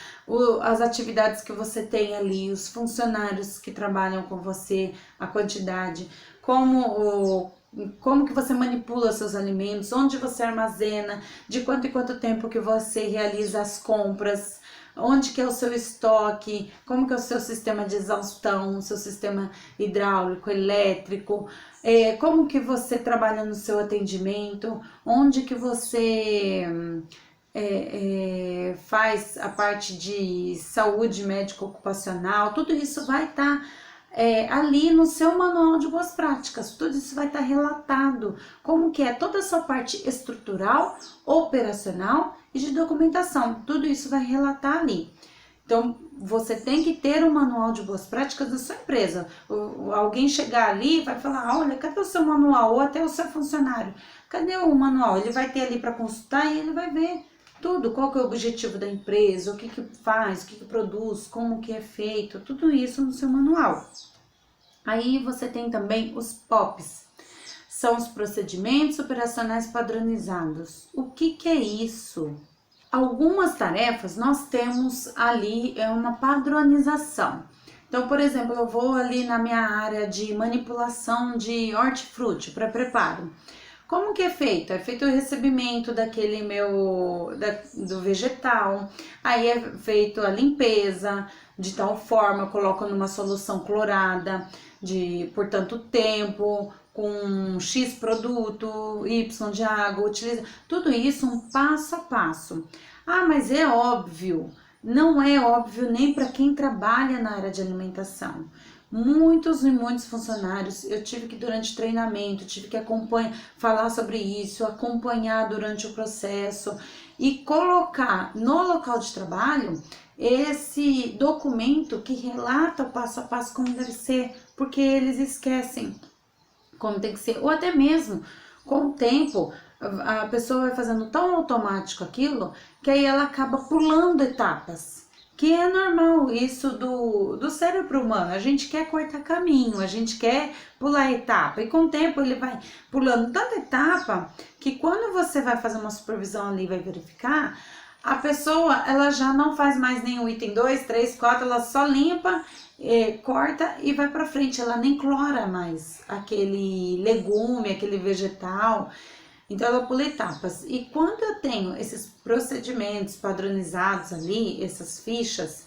Speaker 1: as atividades que você tem ali, os funcionários que trabalham com você, a quantidade, como que você manipula seus alimentos, onde você armazena, de quanto em quanto tempo que você realiza as compras, onde que é o seu estoque, como que é o seu sistema de exaustão, o seu sistema hidráulico, elétrico, como que você trabalha no seu atendimento, onde que você faz a parte de saúde médico-ocupacional, tudo isso vai estar ali no seu manual de boas práticas, tudo isso vai estar relatado, como que é toda a sua parte estrutural, operacional e de documentação, tudo isso vai relatar ali. Então, você tem que ter um manual de boas práticas da sua empresa. Alguém chegar ali e vai falar, olha, cadê o seu manual? Ou até o seu funcionário. Cadê o manual? Ele vai ter ali para consultar e ele vai ver tudo, qual que é o objetivo da empresa, o que que faz, o que que produz, como que é feito, tudo isso no seu manual. Aí você tem também os POPs, são os procedimentos operacionais padronizados. O que que é isso? Algumas tarefas nós temos ali uma padronização. Então, por exemplo, eu vou ali na minha área de manipulação de hortifruti para preparo. Como que é feito? É feito o recebimento daquele do vegetal, aí é feito a limpeza de tal forma, coloco numa solução clorada por tanto tempo, com X produto, Y de água, utiliza tudo isso um passo a passo. Mas é óbvio, não é óbvio nem para quem trabalha na área de alimentação. Muitos e muitos funcionários, eu tive que durante o treinamento, tive que falar sobre isso, acompanhar durante o processo e colocar no local de trabalho esse documento que relata o passo a passo como deve ser, porque eles esquecem como tem que ser, ou até mesmo com o tempo a pessoa vai fazendo tão automático aquilo que aí ela acaba pulando etapas, que é normal isso do cérebro humano. A gente quer cortar caminho, a gente quer pular etapa, e com o tempo ele vai pulando tanta etapa que quando você vai fazer uma supervisão ali, vai verificar, a pessoa ela já não faz mais nenhum item 2, 3, 4, ela só limpa, corta e vai para frente, ela nem clora mais aquele legume, aquele vegetal. Então ela pula etapas. E quando eu tenho esses procedimentos padronizados ali, essas fichas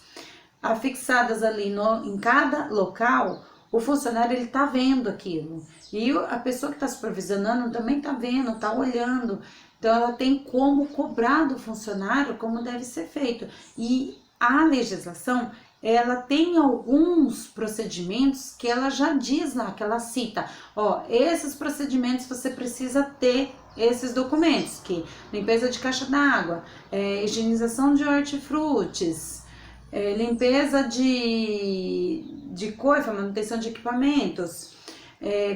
Speaker 1: afixadas ali em cada local, o funcionário ele tá vendo aquilo. E a pessoa que está supervisionando também está vendo, está olhando. Então ela tem como cobrar do funcionário como deve ser feito. E a legislação, ela tem alguns procedimentos que ela já diz lá, que ela cita, esses procedimentos você precisa ter esses documentos, que limpeza de caixa d'água, higienização de hortifrutis, limpeza de coifa, manutenção de equipamentos,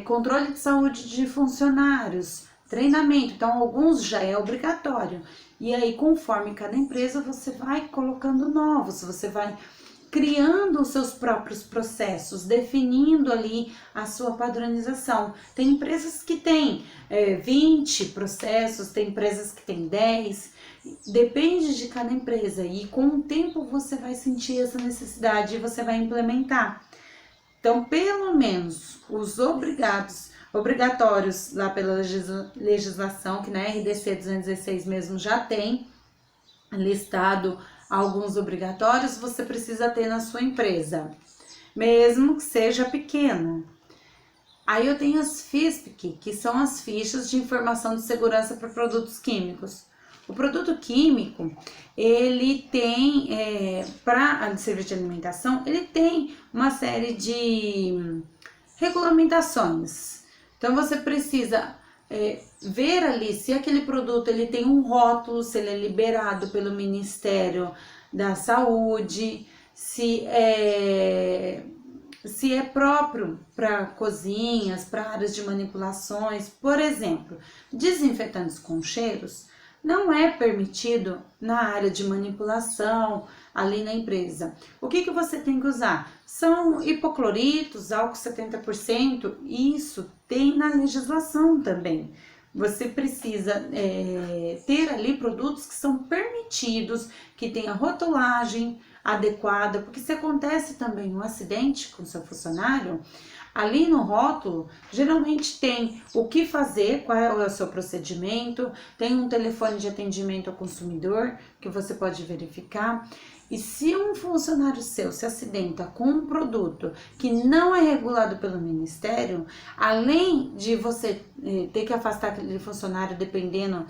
Speaker 1: controle de saúde de funcionários, treinamento. Então alguns já é obrigatório, e aí conforme cada empresa você vai colocando novos, você vai criando os seus próprios processos, definindo ali a sua padronização. Tem empresas que têm 20 processos, tem empresas que têm 10. Depende de cada empresa e com o tempo você vai sentir essa necessidade e você vai implementar. Então, pelo menos os obrigatórios lá pela legislação, que na RDC 216 mesmo já tem listado alguns obrigatórios, você precisa ter na sua empresa, mesmo que seja pequena. Aí eu tenho as FISPIC, que são as fichas de informação de segurança para produtos químicos. O produto químico, ele tem, para serviço de alimentação, ele tem uma série de regulamentações. Então, você precisa ver ali se aquele produto ele tem um rótulo, se ele é liberado pelo Ministério da Saúde, se é próprio para cozinhas, para áreas de manipulações. Por exemplo, desinfetantes com cheiros não é permitido na área de manipulação, ali na empresa. O que você tem que usar? São hipocloritos, álcool 70%, isso tem na legislação também. Você precisa ter ali produtos que são permitidos, que tenha rotulagem adequada, porque se acontece também um acidente com seu funcionário, ali no rótulo, geralmente tem o que fazer, qual é o seu procedimento, tem um telefone de atendimento ao consumidor que você pode verificar. E se um funcionário seu se acidenta com um produto que não é regulado pelo Ministério, além de você ter que afastar aquele funcionário dependendo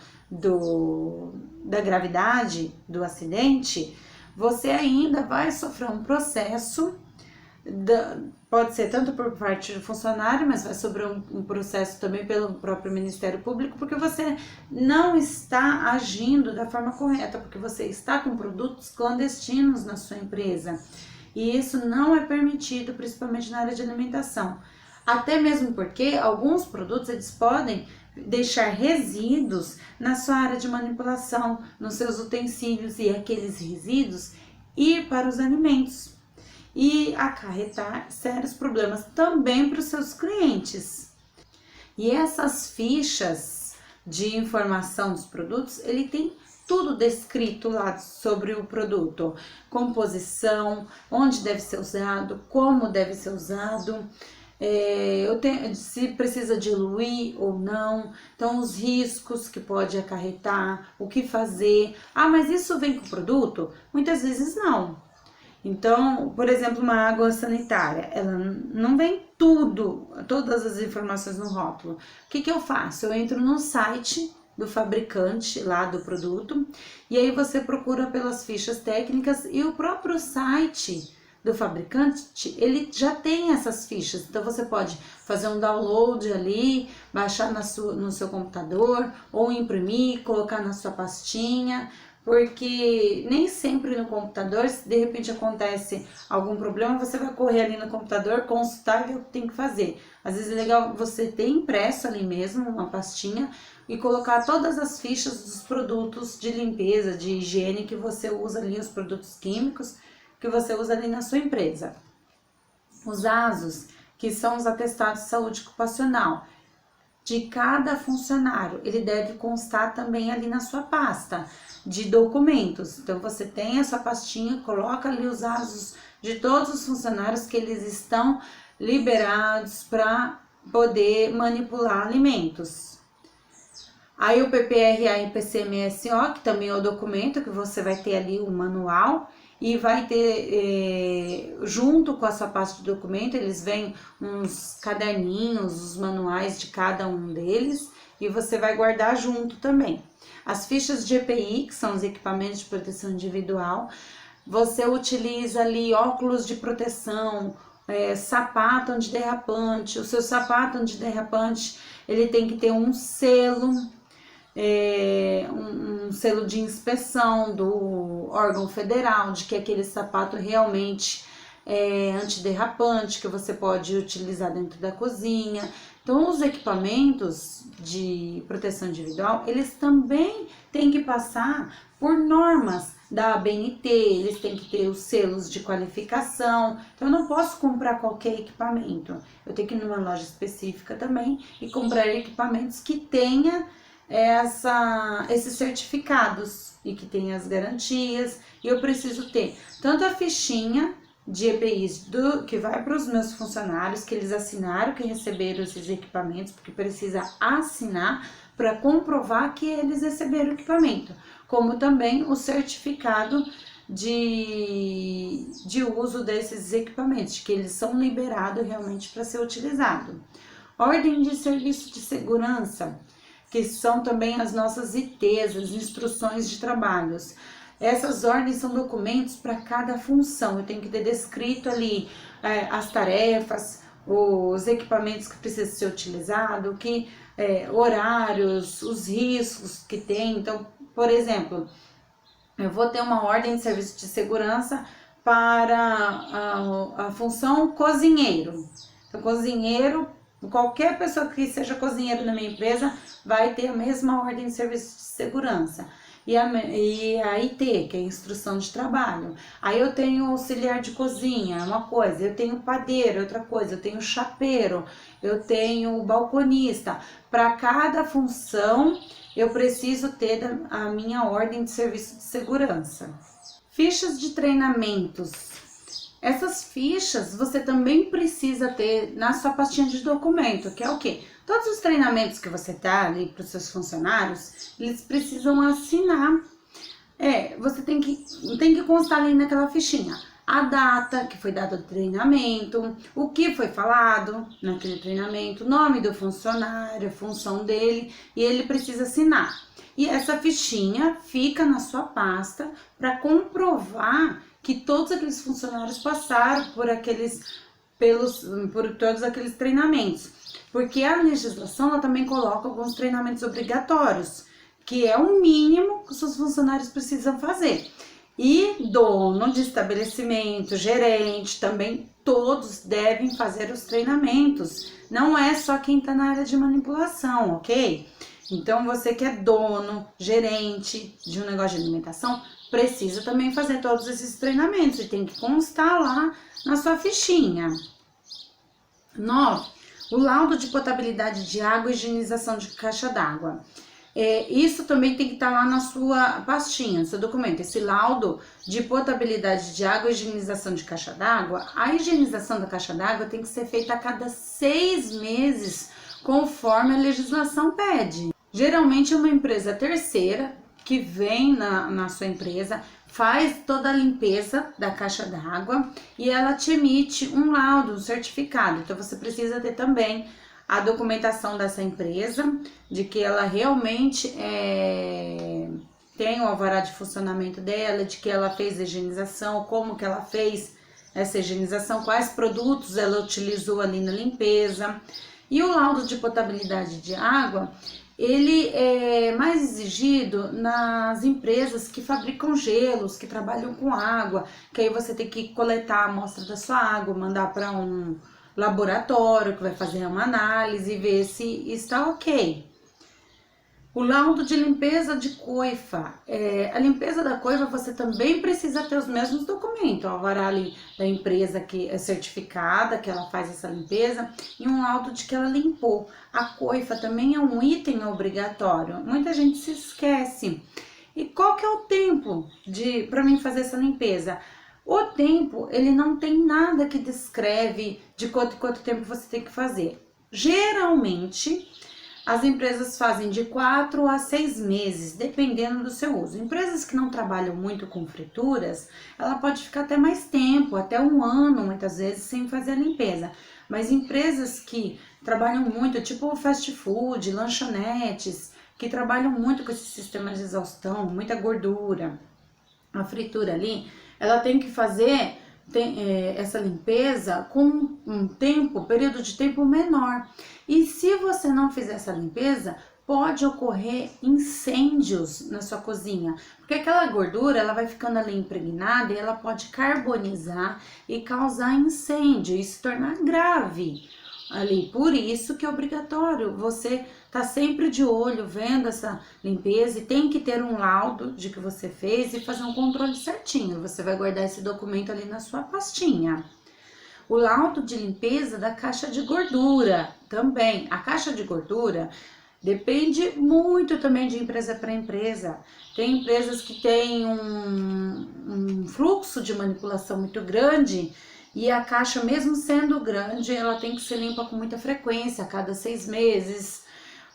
Speaker 1: da gravidade do acidente, você ainda vai sofrer um processo, pode ser tanto por parte do funcionário, mas vai sofrer um processo também pelo próprio Ministério Público, porque você não está agindo da forma correta, porque você está com produtos clandestinos na sua empresa. E isso não é permitido, principalmente na área de alimentação. Até mesmo porque alguns produtos eles podem deixar resíduos na sua área de manipulação, nos seus utensílios, e aqueles resíduos ir para os alimentos e acarretar sérios problemas também para os seus clientes. E essas fichas de informação dos produtos, ele tem tudo descrito lá sobre o produto, composição, onde deve ser usado, como deve ser usado, se precisa diluir ou não, então os riscos que pode acarretar, o que fazer. Ah, mas isso vem com o produto? Muitas vezes não. Então, por exemplo, uma água sanitária, ela não vem todas as informações no rótulo. O que eu faço? Eu entro no site do fabricante lá do produto e aí você procura pelas fichas técnicas, e o próprio site do fabricante, ele já tem essas fichas, então você pode fazer um download ali, baixar no seu computador, ou imprimir, colocar na sua pastinha, porque nem sempre no computador, se de repente acontece algum problema, você vai correr ali no computador, consultar e ver o que tem que fazer. Às vezes é legal você ter impresso ali mesmo uma pastinha e colocar todas as fichas dos produtos de limpeza, de higiene que você usa ali, os produtos químicos que você usa ali na sua empresa. Os ASOs, que são os atestados de saúde ocupacional de cada funcionário, ele deve constar também ali na sua pasta de documentos. Então você tem a sua pastinha, coloca ali os ASOs de todos os funcionários que eles estão liberados para poder manipular alimentos. Aí o PPRA e PCMSO, que também é o documento que você vai ter ali o manual, e vai ter, junto com a sua pasta de documento, eles vêm uns caderninhos, os manuais de cada um deles, e você vai guardar junto também. As fichas de EPI, que são os equipamentos de proteção individual, você utiliza ali óculos de proteção, sapato antiderrapante. O seu sapato antiderrapante, ele tem que ter um selo, um selo de inspeção do órgão federal, de que aquele sapato realmente é antiderrapante, que você pode utilizar dentro da cozinha. Então, os equipamentos de proteção individual, eles também têm que passar por normas da ABNT, eles têm que ter os selos de qualificação. Então, eu não posso comprar qualquer equipamento. Eu tenho que ir numa loja específica também e comprar equipamentos que tenha esses certificados e que tem as garantias. E eu preciso ter tanto a fichinha de EPIs que vai para os meus funcionários, que eles assinaram, que receberam esses equipamentos, porque precisa assinar para comprovar que eles receberam o equipamento, como também o certificado de uso desses equipamentos, que eles são liberados realmente para ser utilizado. Ordem de serviço de segurança, que são também as nossas ITs, as instruções de trabalhos. Essas ordens são documentos para cada função, eu tenho que ter descrito ali as tarefas, os equipamentos que precisam ser utilizados, horários, os riscos que tem. Então, por exemplo, eu vou ter uma ordem de serviço de segurança para a função cozinheiro. Então, cozinheiro, qualquer pessoa que seja cozinheiro na minha empresa vai ter a mesma ordem de serviço de segurança. E a IT, que é a instrução de trabalho. Aí eu tenho auxiliar de cozinha, uma coisa, eu tenho padeiro, outra coisa, eu tenho chapeiro, eu tenho balconista. Para cada função, eu preciso ter a minha ordem de serviço de segurança. Fichas de treinamentos. Essas fichas você também precisa ter na sua pastinha de documento, que é o quê? Todos os treinamentos que você dá ali para os seus funcionários, eles precisam assinar. Você tem que constar ali naquela fichinha a data que foi dado do treinamento, o que foi falado naquele treinamento, o nome do funcionário, a função dele, e ele precisa assinar. E essa fichinha fica na sua pasta para comprovar que todos aqueles funcionários passaram por todos aqueles treinamentos. Porque a legislação ela também coloca alguns treinamentos obrigatórios, que é o mínimo que os seus funcionários precisam fazer. E dono de estabelecimento, gerente, também todos devem fazer os treinamentos. Não é só quem está na área de manipulação, ok? Então, você que é dono, gerente de um negócio de alimentação, precisa também fazer todos esses treinamentos e tem que constar lá na sua fichinha. 9. O laudo de potabilidade de água e higienização de caixa d'água. Isso também tem que estar lá na sua pastinha, no seu documento. Esse laudo de potabilidade de água e higienização de caixa d'água. A higienização da caixa d'água tem que ser feita a cada 6 meses, conforme a legislação pede. Geralmente é uma empresa terceira que vem na sua empresa, faz toda a limpeza da caixa d'água e ela te emite um laudo, um certificado. Então você precisa ter também a documentação dessa empresa, de que ela realmente tem o alvará de funcionamento dela, de que ela fez a higienização, como que ela fez essa higienização, quais produtos ela utilizou ali na limpeza. E o laudo de potabilidade de água, ele é mais exigido nas empresas que fabricam gelos, que trabalham com água, que aí você tem que coletar a amostra da sua água, mandar para um laboratório que vai fazer uma análise e ver se está ok. O laudo de limpeza de coifa. A limpeza da coifa você também precisa ter os mesmos documentos. O alvará ali da empresa que é certificada, que ela faz essa limpeza, e um laudo de que ela limpou. A coifa também é um item obrigatório. Muita gente se esquece. E qual que é o tempo para mim fazer essa limpeza? O tempo, ele não tem nada que descreve de quanto tempo você tem que fazer. Geralmente, as empresas fazem de 4 a 6 meses, dependendo do seu uso. Empresas que não trabalham muito com frituras, ela pode ficar até mais tempo, até 1 ano, muitas vezes, sem fazer a limpeza. Mas empresas que trabalham muito, tipo fast food, lanchonetes, que trabalham muito com esse sistema de exaustão, muita gordura, a fritura ali, ela tem que fazer essa limpeza com um período de tempo menor. E se você não fizer essa limpeza, pode ocorrer incêndios na sua cozinha, porque aquela gordura ela vai ficando ali impregnada e ela pode carbonizar e causar incêndio e se tornar grave ali. Por isso que é obrigatório você tá sempre de olho vendo essa limpeza e tem que ter um laudo de que você fez e fazer um controle certinho. Você vai guardar esse documento ali na sua pastinha. O laudo de limpeza da caixa de gordura também. A caixa de gordura, Depende muito também de empresa para empresa. Tem empresas que têm um fluxo de manipulação muito grande e a caixa, mesmo sendo grande, ela tem que ser limpa com muita frequência, a cada 6 meses.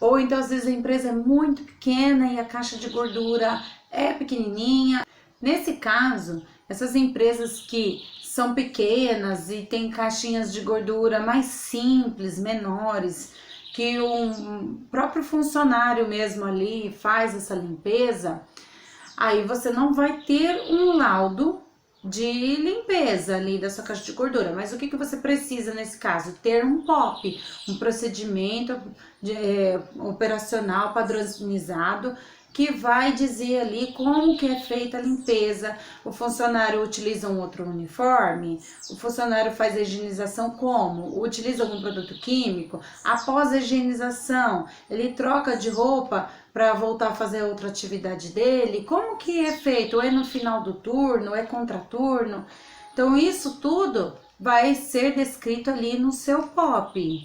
Speaker 1: Ou então, às vezes, a empresa é muito pequena e a caixa de gordura é pequenininha. Nesse caso, essas empresas que são pequenas e tem caixinhas de gordura mais simples, menores, que o próprio funcionário mesmo ali faz essa limpeza, aí você não vai ter um laudo de limpeza ali da sua caixa de gordura. Mas o que você precisa nesse caso? Ter um POP, um procedimento operacional padronizado, que vai dizer ali como que é feita a limpeza. O funcionário utiliza um outro uniforme? O funcionário faz a higienização como? Utiliza algum produto químico? Após a higienização, ele troca de roupa para voltar a fazer outra atividade dele? Como que é feito? É no final do turno? É contraturno? Então isso tudo vai ser descrito ali no seu POP.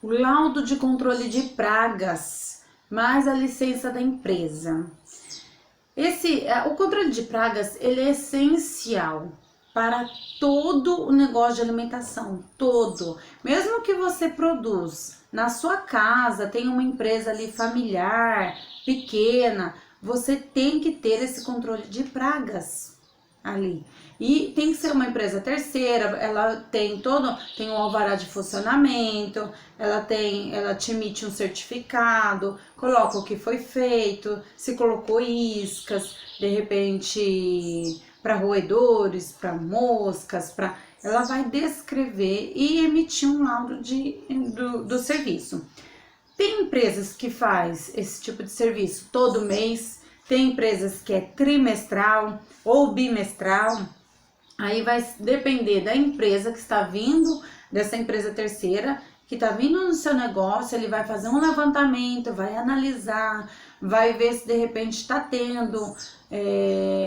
Speaker 1: O laudo de controle de pragas, mais a licença da empresa. O controle de pragas, ele é essencial para todo o negócio de alimentação, todo. Mesmo que você produz na sua casa, tem uma empresa ali familiar, pequena, você tem que ter esse controle de pragas ali. E tem que ser uma empresa terceira, ela tem um alvará de funcionamento, ela te emite um certificado, coloca o que foi feito, se colocou iscas, de repente para roedores, para moscas, ela vai descrever e emitir um laudo do serviço. Tem empresas que faz esse tipo de serviço todo mês, tem empresas que é trimestral ou bimestral. Aí vai depender da empresa que está vindo, dessa empresa terceira, que está vindo no seu negócio. Ele vai fazer um levantamento, vai analisar, vai ver se de repente está tendo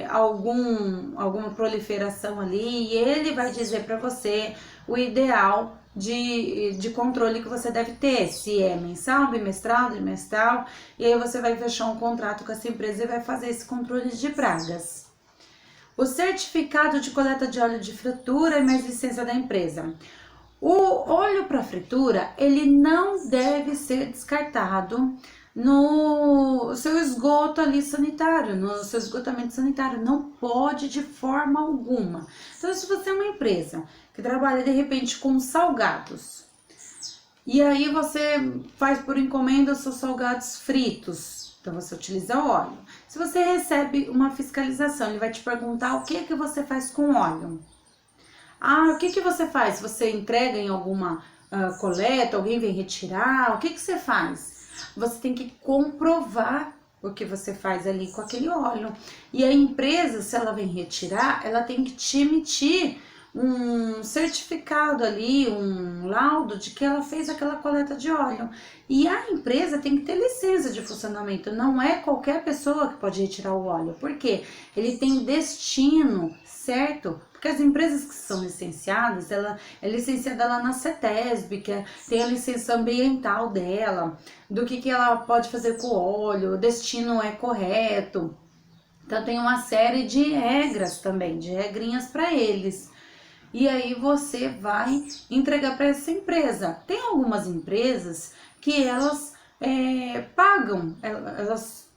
Speaker 1: alguma proliferação ali, e ele vai dizer para você o ideal de controle que você deve ter, se é mensal, bimestral, trimestral, e aí você vai fechar um contrato com essa empresa e vai fazer esse controle de pragas. O certificado de coleta de óleo de fritura e mais licença da empresa. O óleo para fritura, ele não deve ser descartado no seu esgoto ali sanitário, no seu esgotamento sanitário, não pode de forma alguma. Então, se você é uma empresa que trabalha de repente com salgados, e aí você faz por encomenda os seus salgados fritos, então você utiliza óleo. Se você recebe uma fiscalização, ele vai te perguntar o que você faz com óleo. O que você faz? Você entrega em alguma coleta, alguém vem retirar? O que você faz? Você tem que comprovar o que você faz ali com aquele óleo. E a empresa, se ela vem retirar, ela tem que te emitir um certificado ali, um laudo de que ela fez aquela coleta de óleo. E a empresa tem que ter licença de funcionamento, não é qualquer pessoa que pode retirar o óleo. Por quê? Ele tem destino, certo? Porque as empresas que são licenciadas, ela é licenciada lá na CETESB, que tem a licença ambiental dela, do que ela pode fazer com o óleo, o destino é correto. Então tem uma série de regras também, de regrinhas para eles. E aí você vai entregar para essa empresa. Tem algumas empresas que elas pagam, elas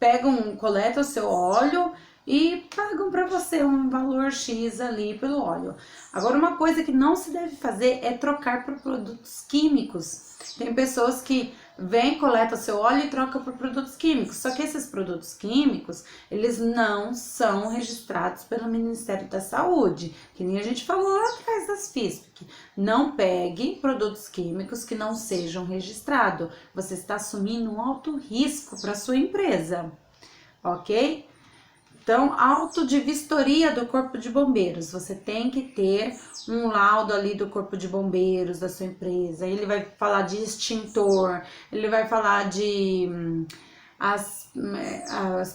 Speaker 1: coletam o seu óleo e pagam para você um valor X ali pelo óleo. Agora, uma coisa que não se deve fazer é trocar por produtos químicos. Tem pessoas que vêm, coletam seu óleo e trocam por produtos químicos. Só que esses produtos químicos, eles não são registrados pelo Ministério da Saúde, que nem a gente falou lá atrás das FISP. Não pegue produtos químicos que não sejam registrados. Você está assumindo um alto risco para sua empresa, ok? Então, auto de vistoria do Corpo de Bombeiros. Você tem que ter um laudo ali do Corpo de Bombeiros da sua empresa. Ele vai falar de extintor, ele vai falar de as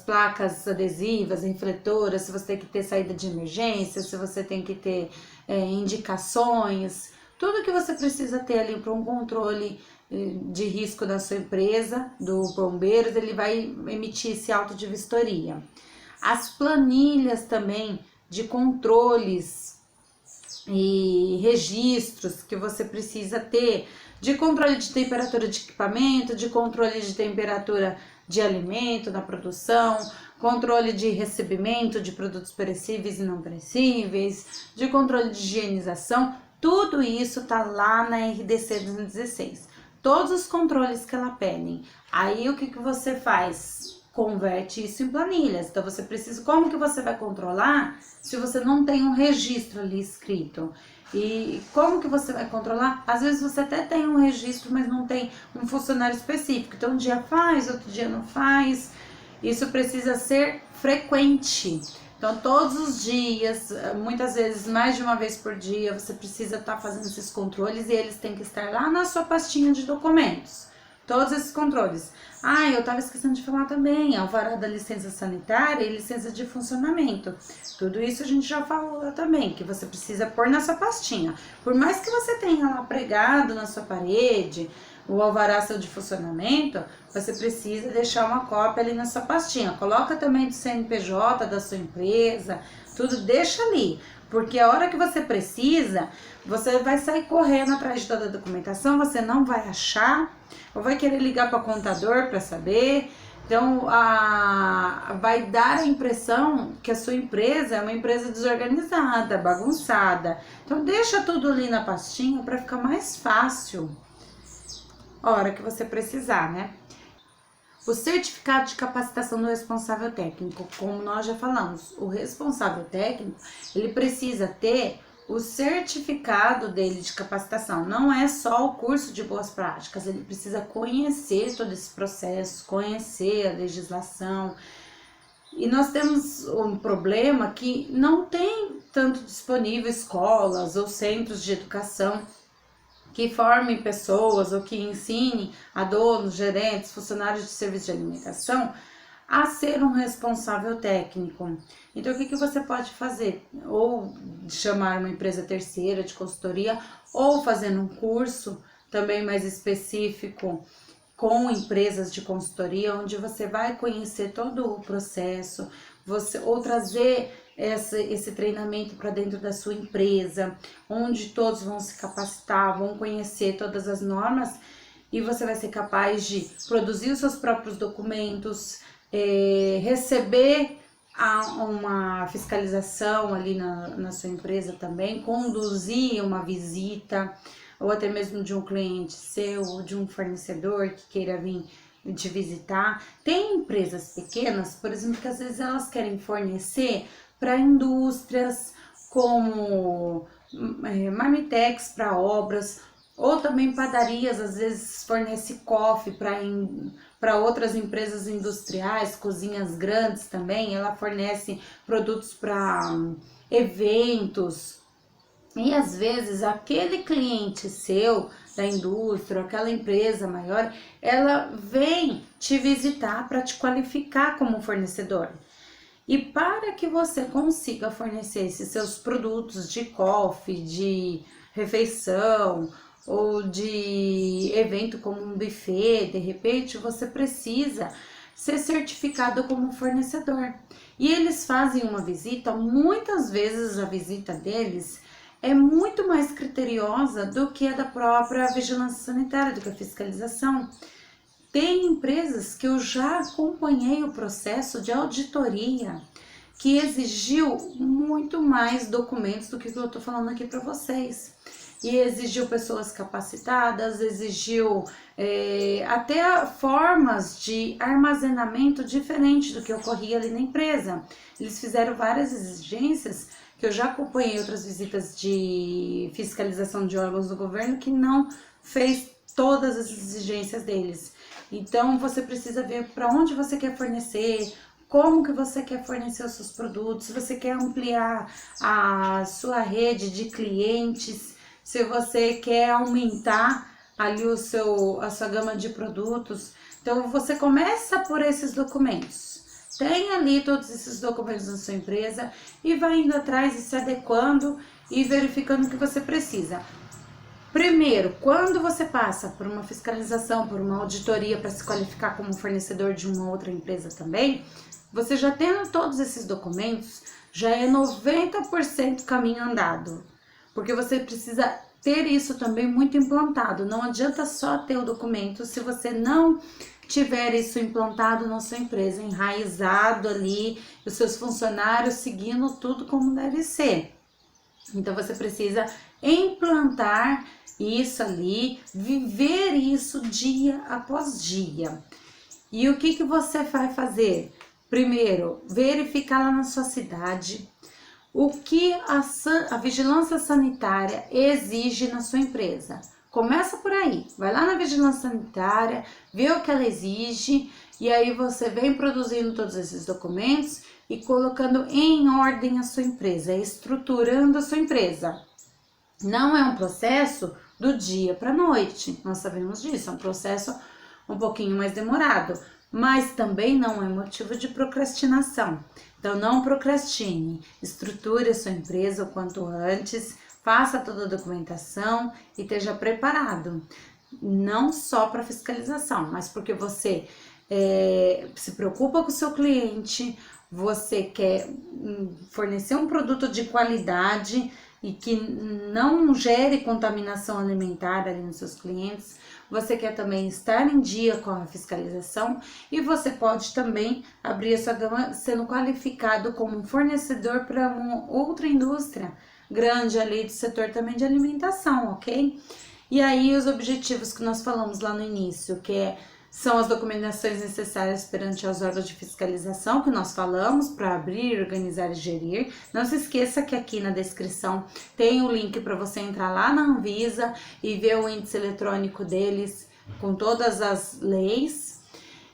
Speaker 1: placas adesivas, refletoras, se você tem que ter saída de emergência, se você tem que ter indicações. Tudo que você precisa ter ali para um controle de risco da sua empresa, do Bombeiros, ele vai emitir esse auto de vistoria. As planilhas também de controles e registros que você precisa ter, de controle de temperatura de equipamento, de controle de temperatura de alimento na produção, controle de recebimento de produtos perecíveis e não perecíveis, de controle de higienização, tudo isso tá lá na RDC 216. Todos os controles que ela pede. Aí o que você faz? Converte isso em planilhas. Então você precisa, como que você vai controlar se você não tem um registro ali escrito? E como que você vai controlar? Às vezes você até tem um registro, mas não tem um funcionário específico. Então um dia faz, outro dia não faz. Isso precisa ser frequente. Então todos os dias, muitas vezes mais de uma vez por dia, você precisa estar fazendo esses controles e eles têm que estar lá na sua pastinha de documentos. Todos esses controles. Ah, eu estava esquecendo de falar também, alvará da licença sanitária e licença de funcionamento. Tudo isso a gente já falou também, que você precisa pôr na sua pastinha. Por mais que você tenha lá pregado na sua parede, o alvará seu de funcionamento, você precisa deixar uma cópia ali na sua pastinha. Coloca também do CNPJ da sua empresa, tudo deixa ali. Porque a hora que você precisa, você vai sair correndo atrás de toda a documentação, você não vai achar, ou vai querer ligar para o contador para saber. Então, vai dar a impressão que a sua empresa é uma empresa desorganizada, bagunçada. Então, deixa tudo ali na pastinha para ficar mais fácil a hora que você precisar, né? O certificado de capacitação do responsável técnico, como nós já falamos, o responsável técnico, ele precisa ter o certificado dele de capacitação. Não é só o curso de boas práticas, ele precisa conhecer todo esse processo, conhecer a legislação. E nós temos um problema que não tem tanto disponível escolas ou centros de educação que formem pessoas ou que ensinem a donos, gerentes, funcionários de serviço de alimentação a ser um responsável técnico. Então, o que você pode fazer? Ou chamar uma empresa terceira de consultoria, ou fazendo um curso também mais específico com empresas de consultoria, onde você vai conhecer todo o processo, ou trazer esse treinamento para dentro da sua empresa, onde todos vão se capacitar, vão conhecer todas as normas e você vai ser capaz de produzir os seus próprios documentos, receber uma fiscalização ali na sua empresa também, conduzir uma visita, ou até mesmo de um cliente seu, ou de um fornecedor que queira vir te visitar. Tem empresas pequenas, por exemplo, que às vezes elas querem fornecer para indústrias como marmitex para obras, ou também padarias, às vezes fornece coffee para outras empresas industriais, cozinhas grandes também, ela fornece produtos para eventos. E às vezes aquele cliente seu, da indústria, aquela empresa maior, ela vem te visitar para te qualificar como fornecedor. E para que você consiga fornecer esses seus produtos de coffee, de refeição ou de evento como um buffet, de repente, você precisa ser certificado como fornecedor. E eles fazem uma visita, muitas vezes a visita deles é muito mais criteriosa do que a da própria vigilância sanitária, do que a fiscalização. Tem empresas que eu já acompanhei o processo de auditoria que exigiu muito mais documentos do que eu estou falando aqui para vocês. E exigiu pessoas capacitadas, exigiu até formas de armazenamento diferentes do que ocorria ali na empresa. Eles fizeram várias exigências que eu já acompanhei outras visitas de fiscalização de órgãos do governo que não fez todas as exigências deles. Então você precisa ver para onde você quer fornecer, como que você quer fornecer os seus produtos, se você quer ampliar a sua rede de clientes, se você quer aumentar ali a sua gama de produtos. Então você começa por esses documentos. Tem ali todos esses documentos na sua empresa e vai indo atrás e se adequando e verificando o que você precisa. Primeiro, quando você passa por uma fiscalização, por uma auditoria para se qualificar como fornecedor de uma outra empresa também, você já tendo todos esses documentos, já é 90% caminho andado. Porque você precisa ter isso também muito implantado. Não adianta só ter o documento se você não tiver isso implantado na sua empresa, enraizado ali, os seus funcionários seguindo tudo como deve ser. Então você precisa implantar isso ali, viver isso dia após dia. E o que você vai fazer? Primeiro, verificar lá na sua cidade o que a vigilância sanitária exige na sua empresa. Começa por aí, vai lá na vigilância sanitária, vê o que ela exige e aí você vem produzindo todos esses documentos e colocando em ordem a sua empresa, estruturando a sua empresa. Não é um processo do dia para a noite, nós sabemos disso, é um processo um pouquinho mais demorado, mas também não é motivo de procrastinação. Então não procrastine, estruture a sua empresa o quanto antes, faça toda a documentação e esteja preparado, não só para fiscalização, mas porque você se preocupa com o seu cliente, você quer fornecer um produto de qualidade e que não gere contaminação alimentar ali nos seus clientes, você quer também estar em dia com a fiscalização e você pode também abrir a sua gama sendo qualificado como um fornecedor para uma outra indústria grande ali do setor também de alimentação, ok? E aí os objetivos que nós falamos lá no início, são as documentações necessárias perante os órgãos de fiscalização que nós falamos para abrir, organizar e gerir. Não se esqueça que aqui na descrição tem o link para você entrar lá na Anvisa e ver o índice eletrônico deles com todas as leis.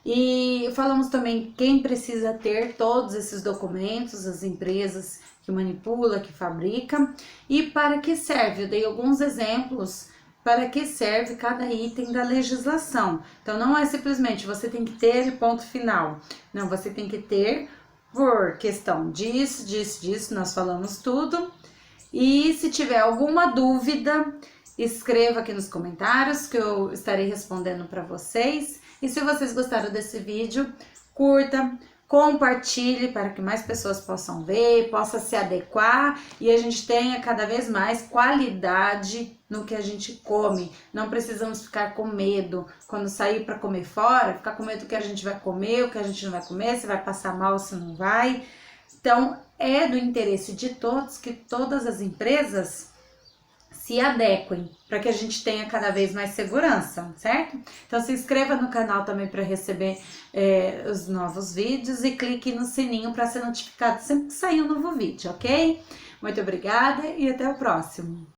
Speaker 1: E falamos também quem precisa ter todos esses documentos, as empresas que manipula, que fabrica e para que serve. Eu dei alguns exemplos para que serve cada item da legislação. Então, não é simplesmente você tem que ter e ponto final. Não, você tem que ter por questão disso, nós falamos tudo. E se tiver alguma dúvida, escreva aqui nos comentários que eu estarei respondendo para vocês. E se vocês gostaram desse vídeo, curta, compartilhe para que mais pessoas possam ver, possa se adequar e a gente tenha cada vez mais qualidade no que a gente come. Não precisamos ficar com medo quando sair para comer fora, ficar com medo do que a gente vai comer, o que a gente não vai comer, se vai passar mal, se não vai. Então, é do interesse de todos que todas as empresas se adequem para que a gente tenha cada vez mais segurança, certo? Então se inscreva no canal também para receber os novos vídeos e clique no sininho para ser notificado sempre que sair um novo vídeo, ok? Muito obrigada e até o próximo!